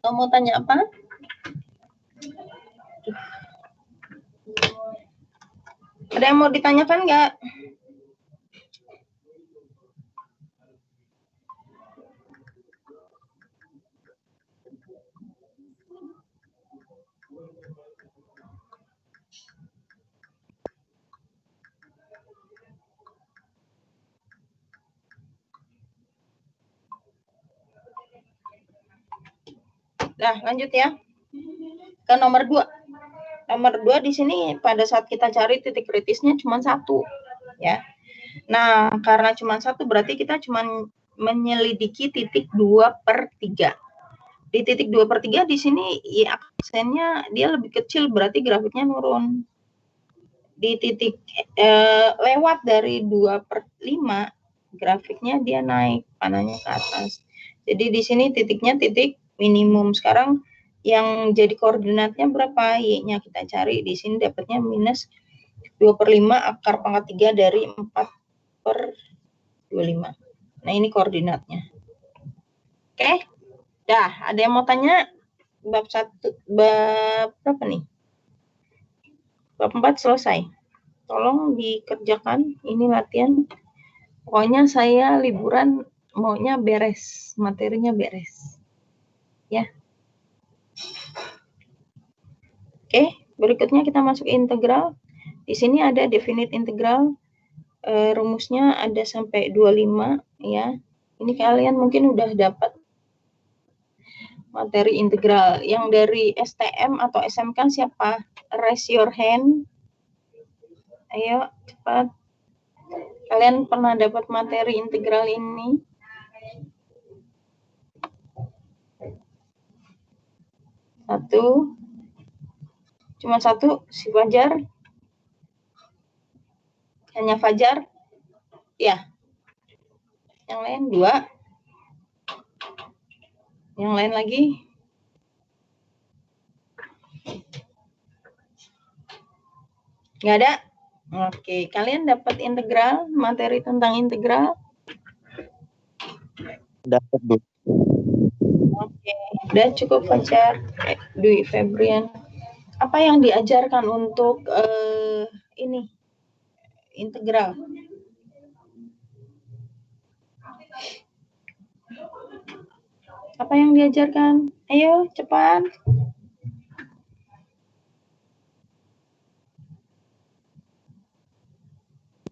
tahu mau tanya apa? Ada yang mau ditanyakan nggak? Nah, lanjut ya. Ke nomor 2. Nomor 2 di sini pada saat kita cari titik kritisnya cuma 1 ya. Nah, karena cuma 1 berarti kita cuma menyelidiki titik 2/3. Di titik 2/3 di sini ya, aksennya dia lebih kecil, berarti grafiknya nurun. Di titik lewat dari 2/5 grafiknya dia naik, panahnya ke atas. Jadi di sini titiknya titik minimum. Sekarang yang jadi koordinatnya berapa? Y-nya kita cari. Di sini dapatnya minus 2/5 akar pangkat 3 dari 4/25. Nah, ini koordinatnya. Oke. Dah, ada yang mau tanya? Bab 1, bab berapa nih? Bab 4 selesai. Tolong dikerjakan. Ini latihan. Pokoknya saya liburan maunya beres. Materinya beres. Ya. Oke, berikutnya kita masuk integral. Di sini ada definite integral. Rumusnya ada sampai 25 ya. Ini kalian mungkin udah dapat materi integral. Yang dari STM atau SMK siapa? Raise your hand. Ayo, cepat. Kalian pernah dapat materi integral ini? Satu. Cuma satu, si Fajar. Hanya Fajar. Ya. Yang lain 2. Yang lain lagi? Nggak ada? Oke, kalian dapat integral, materi tentang integral? Dapat, Bu. Oke, udah cukup Fajar. Dwi Febrian. Apa yang diajarkan untuk ini? Integral. Apa yang diajarkan? Ayo, cepat.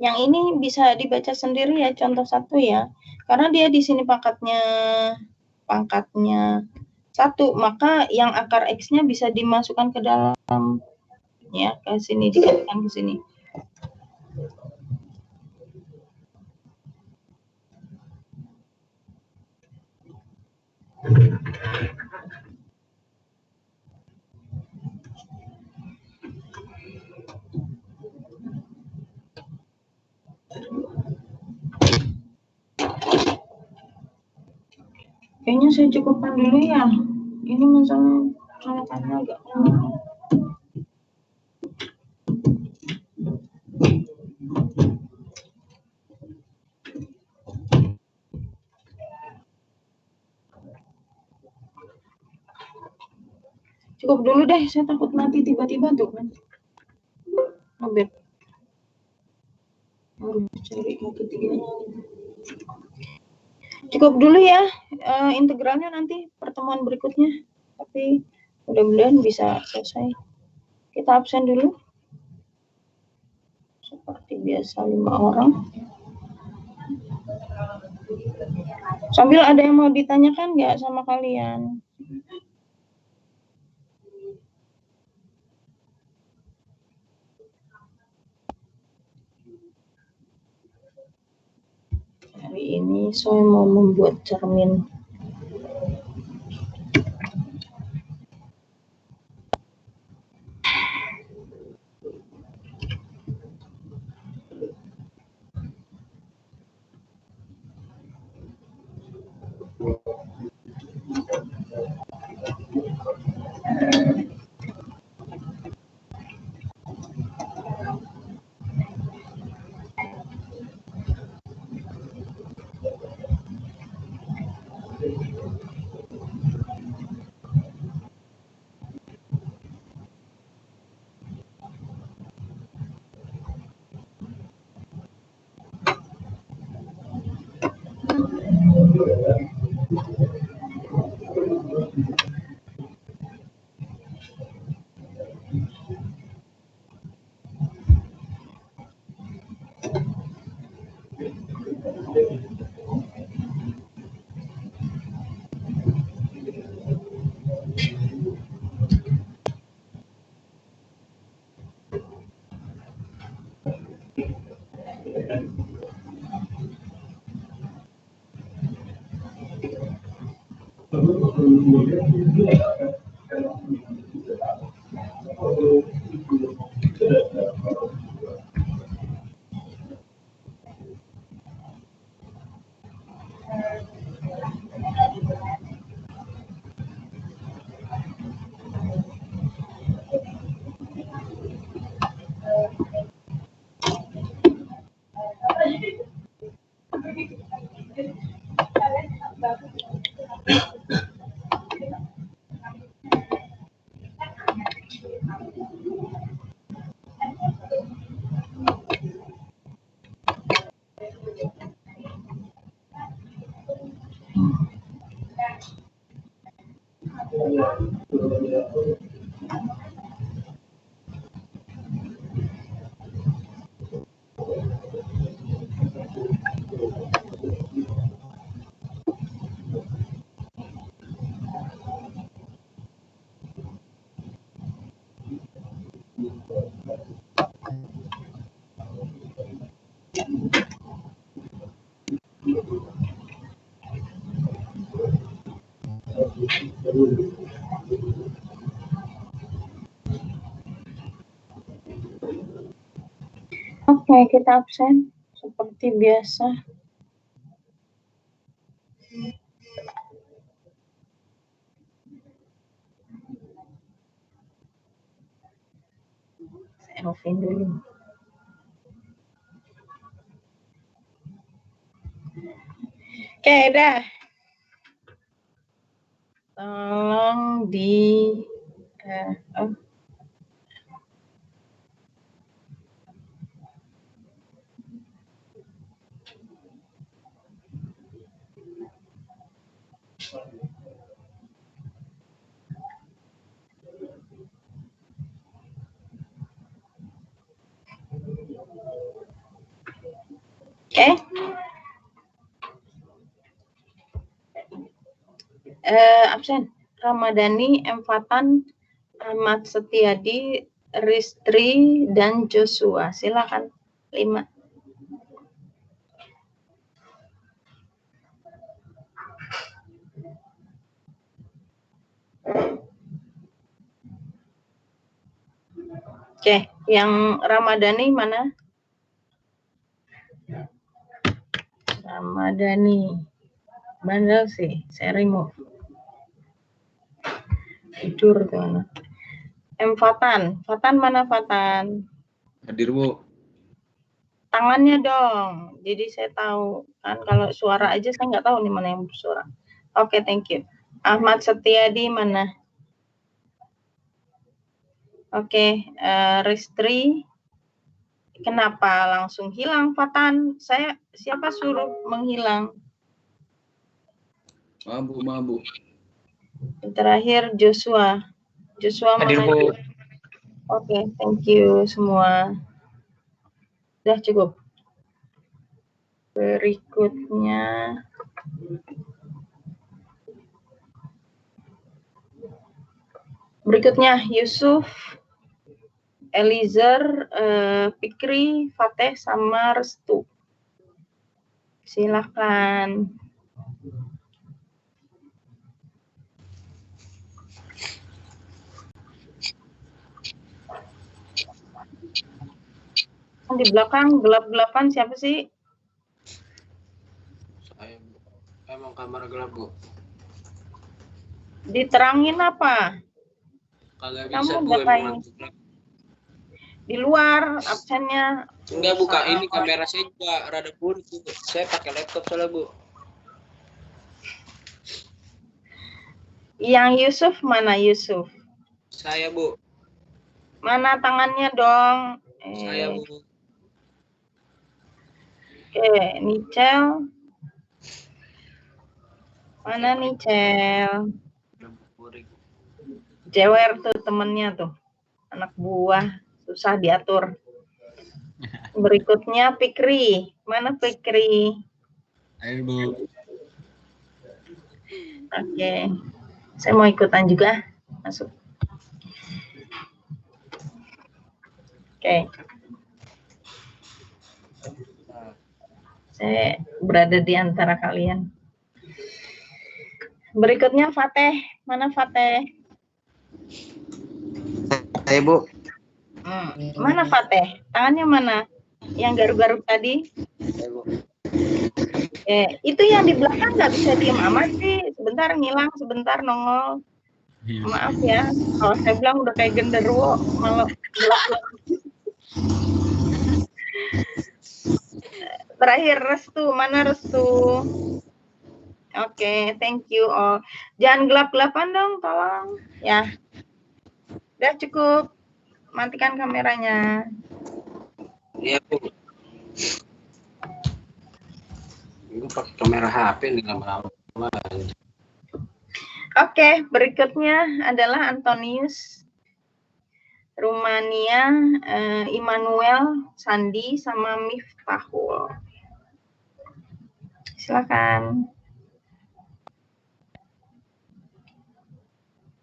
Yang ini bisa dibaca sendiri ya, contoh 1 ya. Karena dia di sini pangkatnya 1, maka yang akar X-nya bisa dimasukkan ke dalam ya, ke sini, dikatakan ke sini. Kayaknya saya cukupkan dulu ya. Ini masalah colokannya agak cukup dulu deh, saya takut nanti tiba-tiba tuh kan. Ngebet. Harus cari yang ketiganya. Cukup dulu ya integralnya, nanti pertemuan berikutnya. Tapi mudah-mudahan bisa selesai. Kita absen dulu. Seperti biasa 5 orang. Sambil ada yang mau ditanyakan nggak sama kalian? Hari ini saya mau membuat cermin. Oke, kita absen seperti biasa. Saya offin dulu. Oke, dah. Tolong di Oke. Absen. Ramadhani, M. Fatan, Ahmad Setiadi, Ristri, dan Joshua. Silakan. 5. Oke, yang Ramadhani mana? Ramadhani. Bandel sih, saya remove. Tidur tuh anak. M. Fatan. Fatan mana Fatan? Hadir, Bu. Tangannya dong. Jadi saya tahu. Kan kalau suara aja saya nggak tahu nih mana yang bersuara. Oke, thank you. Ahmad Setiadi mana? Oke, Ristri. Kenapa langsung hilang Fatan? Siapa suruh menghilang? Mabu. Terakhir Joshua. Joshua Hadir, mana? Bu. Oke, thank you semua. Udah cukup. Berikutnya Yusuf, Elizer, Fikri, Fateh, sama Restu. Silakan. Di belakang gelap-gelapan siapa sih? Saya emang kamar gelap, Bu. Diterangin apa? Kagak Kamu bisa, Bu, udah emang gelap. di luar absennya. Enggak, buka ini kamera saya juga rada buruk, Bu. Saya pakai laptop soalnya, Bu. Yang Yusuf mana Yusuf? Saya, Bu. Mana tangannya dong? Saya, Bu. Oke, Nicel. Mana Nicel? Jewer tuh temennya tuh. Anak buah, susah diatur. Berikutnya Fikri. Mana Fikri? Ayo, Bu. Oke. Saya mau ikutan juga. Masuk. Oke. Saya berada di antara kalian. Berikutnya Fateh. Mana Fateh? Saya, Bu. Mana Fateh? Tangannya mana? Yang garuk-garuk tadi? Saya, Bu. Itu yang di belakang nggak bisa diem amat sih. Sebentar ngilang, sebentar nongol. Maaf ya, kalau saya bilang udah kayak genderuwo, malah gelap. Terakhir Restu, mana Restu? Oke, thank you all. Jangan gelap-gelapan dong, tolong. Ya, udah cukup. Matikan kameranya. Iya, Bu. Gue pakai kamera HP nih lama-lama. Oke, berikutnya adalah Antonius, Rumania, Immanuel, Sandi, sama Miftahul. Silakan.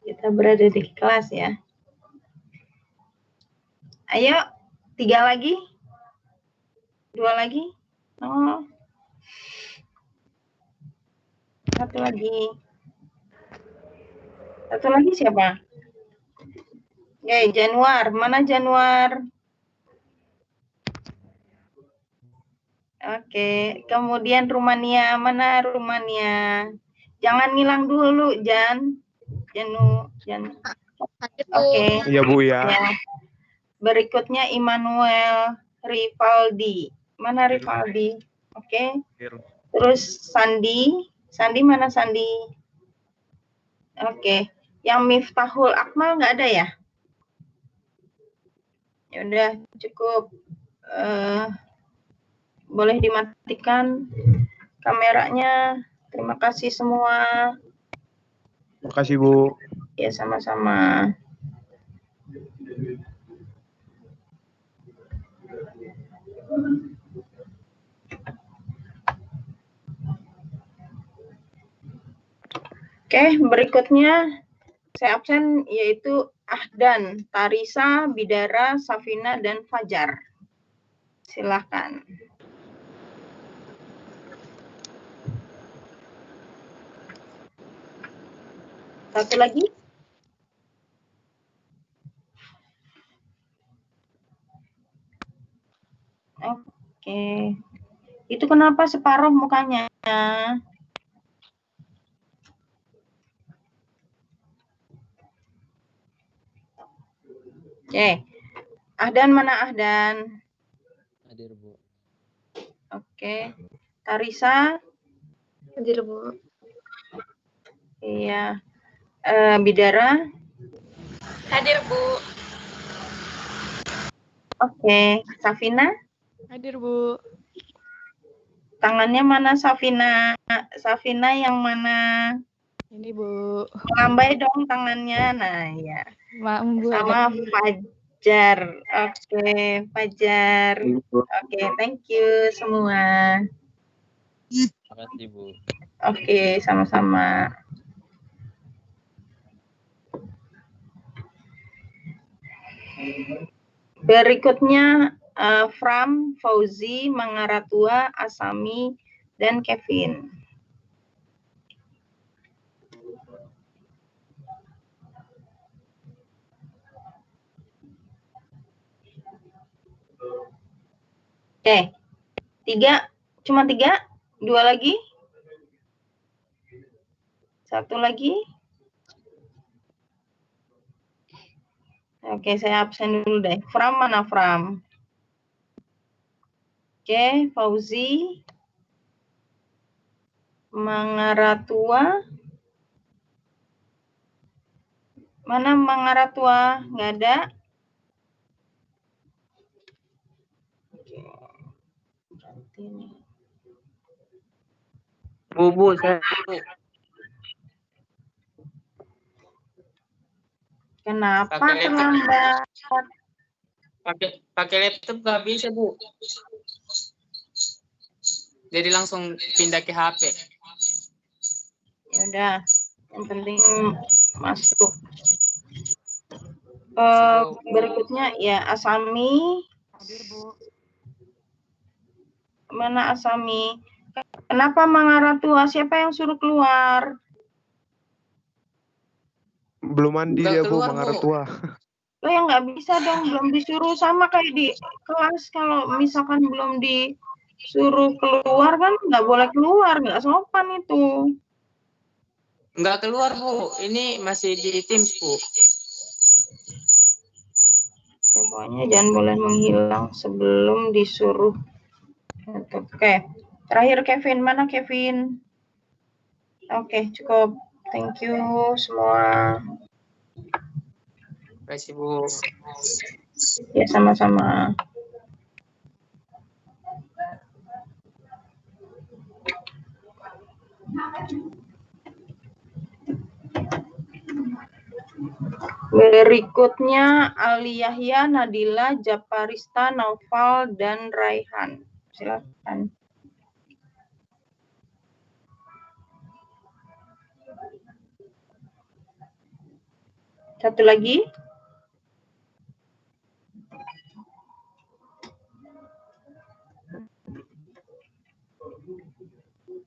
Kita berada di kelas ya. Ayo, 3 lagi. 2 lagi. Oh. 1 lagi. 1 lagi siapa? Oke, Januar. Mana Januar? Oke, kemudian Rumania. Mana Rumania? Jangan ngilang dulu, Jan. Oke. Iya, Bu, ya. Berikutnya Immanuel, Rivaldi. Mana Rivaldi? Oke. Terus Sandi. Sandi mana Sandi? Oke. Yang Miftahul Akmal nggak ada ya? Ya udah cukup. Boleh dimatikan kameranya. Terima kasih semua. Terima kasih, Bu. Ya, sama-sama. Oke, berikutnya saya absen yaitu Ahdan, Tarisa, Bidara, Safina, dan Fajar. Silakan. Satu lagi. Oke. Itu kenapa separuh mukanya? Oke. Ahdan mana Ahdan? Hadir, Bu. Oke. Tarisa? Hadir, Bu. Iya. Bidara? Hadir, Bu. Oke. Safina? Hadir, Bu. Tangannya mana Safina? Safina yang mana? Ini Bu. Lambai dong tangannya. Nah ya. Bu. Sama Fajar. Oke, Fajar. Oke, thank you semua. Terima kasih Bu. Oke, sama-sama. Berikutnya Fram, Fauzi, Mangaratua, Asami, dan Kevin. Oke, cuma tiga, dua lagi, satu lagi. Oke, saya absen dulu deh. Fram mana Fram? Oke, Fauzi, Mangaratua. Mana Mangaratua? Nggak ada. Bu, saya Kenapa Pakai laptop. terlambat? pakai laptop nggak bisa, Bu. Jadi langsung pindah ke HP. Ya udah, yang penting masuk. Berikutnya ya Asami. Mana Asami? Kenapa Mangaratua? Siapa yang suruh keluar? Belum mandi Nggak dia Bu, keluar, Mangaratua. Lo yang nggak bisa dong, belum disuruh, sama kayak di kelas kalau misalkan belum disuruh keluar kan nggak boleh keluar, nggak sopan itu. Nggak keluar, Bu. Ini masih di Teams, Bu. Ya, pokoknya jangan boleh menghilang sebelum disuruh. Oke, terakhir Kevin, mana Kevin? Oke, cukup. Thank you semua. Terima kasih, Bu. Ya, sama-sama. Berikutnya Ali Yahya, Nadila, Japarista, Naufal, dan Raihan. Silakan. Satu lagi.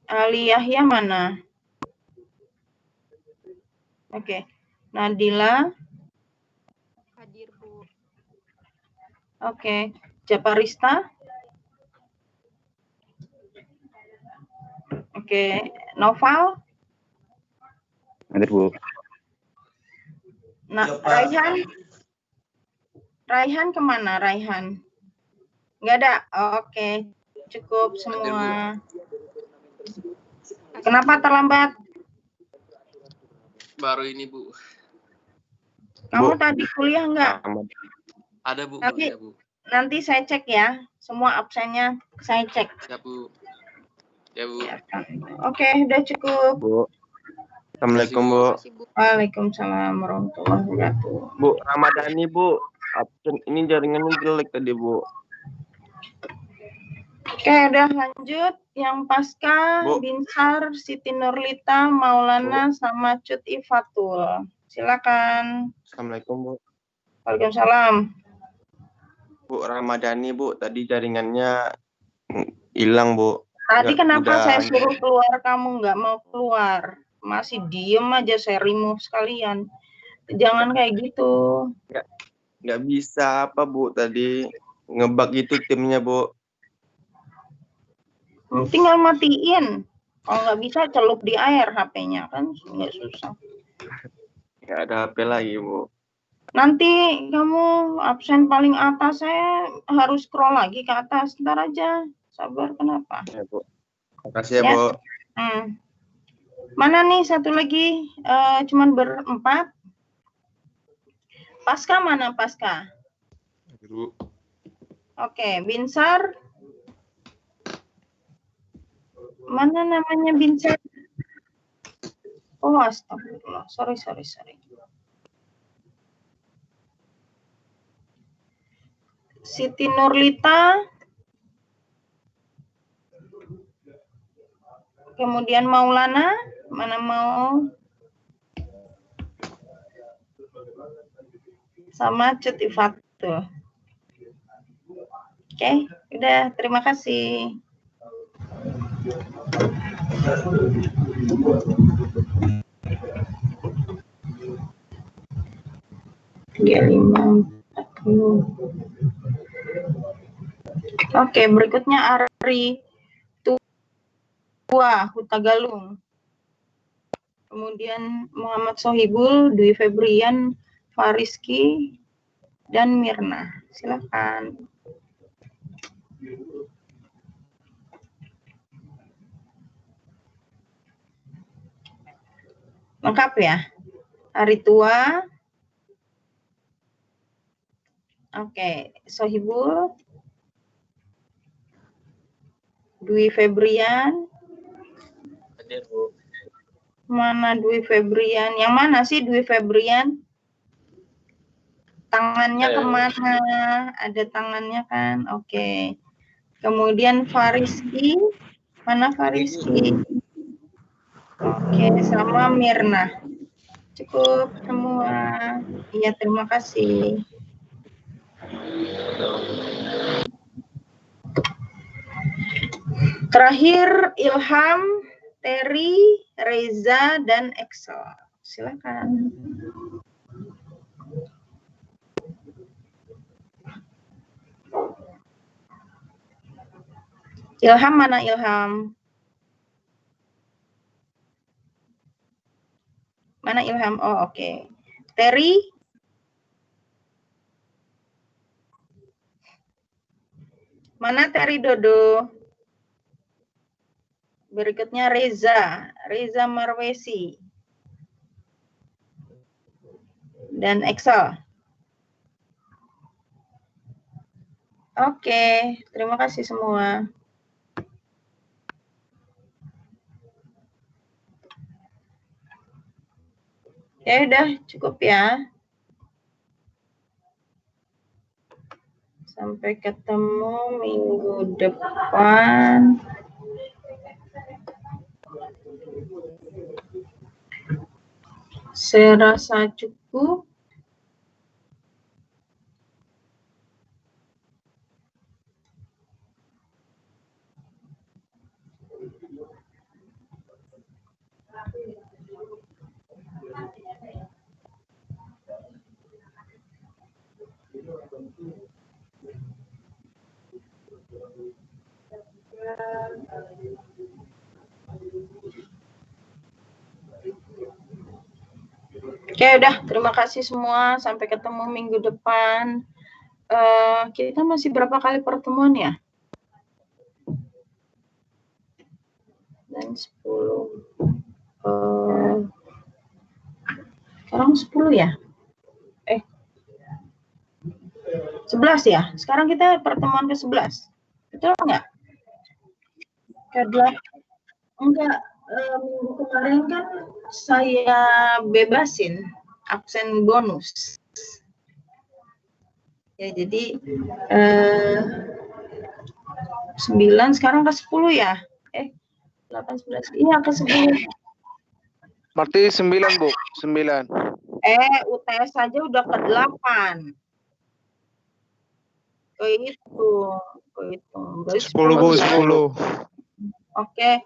Ali Yahya mana? Oke. Nadila. Hadir, Bu. Oke. Japarista. Oke. Noval. Hadir Bu. Nah, Raihan. Raihan kemana Raihan? Nggak ada. Oke. Cukup semua. Kenapa terlambat? Baru ini, Bu. Kamu tadi kuliah nggak? Ada, Bu. Nanti, Ada, Bu. nanti saya cek ya. Semua absennya saya cek. Ya, Bu. Ya, Bu. Oke, udah cukup. Bu. Assalamualaikum, Bu. Waalaikumsalam warahmatullahi wabarakatuh. Bu, Ramadhani, Bu. Absen ini jaringannya jelek tadi, Bu. Oke, udah lanjut. Yang Pasca, Bu. Binsar, Siti Nurlita, Maulana, sama Cut Ifatul. Silakan. Assalamualaikum, Bu. Waalaikumsalam. Bu, Ramadhani, Bu. Tadi jaringannya hilang, Bu. Tadi Ya, kenapa udah. saya suruh keluar, kamu nggak mau keluar? Masih diem aja, saya remove sekalian. Jangan kayak gitu. Nggak bisa apa, Bu. Tadi ngebug itu timnya, Bu. Tinggal matiin. Kalau nggak bisa, celup di air HP-nya. Kan nggak susah. Nggak ada HP lagi, Bu. Nanti kamu absen paling atas, saya harus scroll lagi ke atas. Ntar aja. Sabar, kenapa? Ya, Bu. Makasih ya, Ya. Bu. Mana nih satu lagi? Cuman berempat. Pasca mana Pasca? Bu. Oke, Binsar. Mana namanya Binsa? Oh, astagfirullah. Sorry. Siti Nurlita. Kemudian Maulana. Mana mau? Sama Cut Ifatul. Oke, udah. Terima kasih. Oke, berikutnya Ari Tua Hutagalung. Kemudian Muhammad Sohibul, Dwi Febrian, Fariski, dan Mirna. Silakan. Lengkap ya? Hari Tua. Oke, Sohibul. Dwi Febrian. Hadir, Bu. Mana Dwi Febrian? Yang mana sih Dwi Febrian? Tangannya kemana? Ada tangannya kan? Oke. Kemudian Fariski. Mana Fariski? Oke, sama Mirna. Cukup semua. Iya, terima kasih. Terakhir Ilham, Terry, Reza, dan Excel. Silakan. Ilham mana Ilham? Mana Ilham? Oh, oke. Terry? Mana Terry Dodo? Berikutnya Reza Marwesi. Dan Excel. Oke, terima kasih semua. Ya udah, cukup ya. Sampai ketemu minggu depan. Saya rasa cukup. Oke, udah. Terima kasih semua. Sampai ketemu minggu depan. Kita masih berapa kali pertemuan ya? Dan 10. Sekarang 10 ya? 11 ya? Sekarang kita pertemuan ke-11. Betul nggak? Ke-8. Enggak. Minggu kemarin kan saya bebasin absen bonus. Ya, jadi 9 sekarang ke 10 ya? 8, 11. Iya, ke 10. Berarti 9, Bu. 9. UTS saja udah ke 8. Kehitung. 10, Bu, 10. Oke,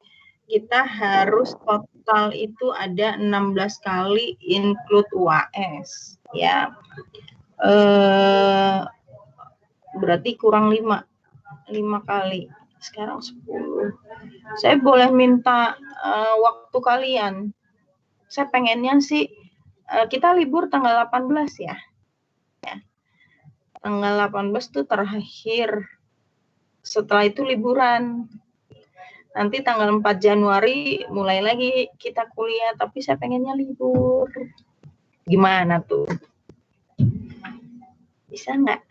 kita harus total itu ada 16 kali include UAS. Ya. Berarti kurang 5 kali. Sekarang 10. Saya boleh minta waktu kalian. Saya pengennya sih kita libur tanggal 18 ya. Tanggal 18 tuh terakhir. Setelah itu liburan. Nanti tanggal 4 Januari mulai lagi kita kuliah, tapi saya pengennya libur. Gimana tuh? Bisa nggak?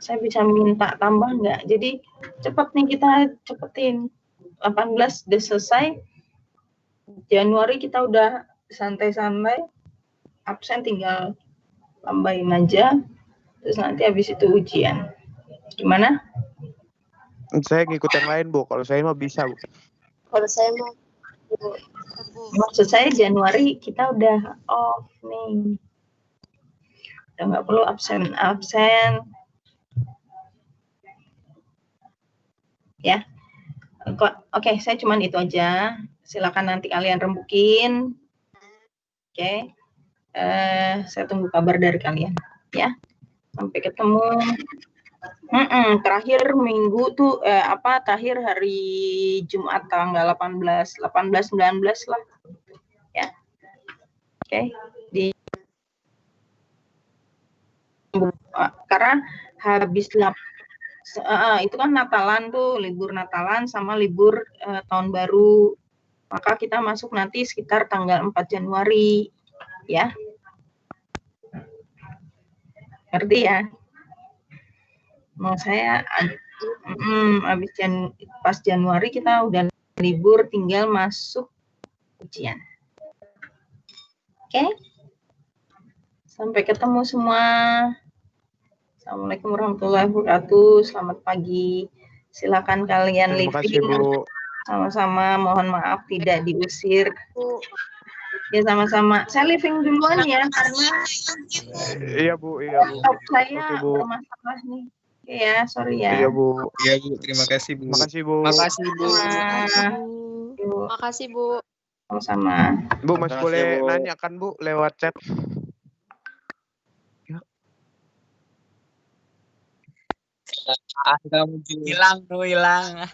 saya bisa minta tambah nggak? Jadi cepet nih, kita cepetin. 18 udah selesai. Januari kita udah santai-santai. Absen tinggal tambahin aja. Terus nanti habis itu ujian. Gimana? Saya ngikut yang lain, Bu. Kalau saya mah bisa, Bu. Kalau saya mau Maksud saya Januari kita udah off nih. Udah nggak perlu absen. Ya. Oke, saya cuman itu aja. Silakan nanti kalian rembukin. Oke. Saya tunggu kabar dari kalian. Ya. Sampai ketemu. Terakhir minggu tuh terakhir hari Jumat tanggal 18 19 lah. Ya. Oke. Karena habis itu kan Natalan tuh, libur Natalan sama libur tahun baru. Maka kita masuk nanti sekitar tanggal 4 Januari. Ya. Ngerti ya? Mau saya pas Januari kita udah libur, tinggal masuk ujian. Oke? Sampai ketemu semua. Assalamualaikum warahmatullahi wabarakatuh. Selamat pagi. Silakan kalian living. Terima kasih, Bu. Sama-sama, mohon maaf tidak diusir. Ya, sama-sama. Saya living duluan ya, karena Iya, Bu. saya Oke, Bu. bermasalah nih. Oke ya, sorry ya. Iya, Bu. Iya, Bu. Terima kasih, Bu. Makasih, Bu. Makasih, Bu. Makasih, Bu. Sama-sama. Bu, masih Makasih, boleh Bu. nanya kan, Bu, lewat chat? Kamu hilang.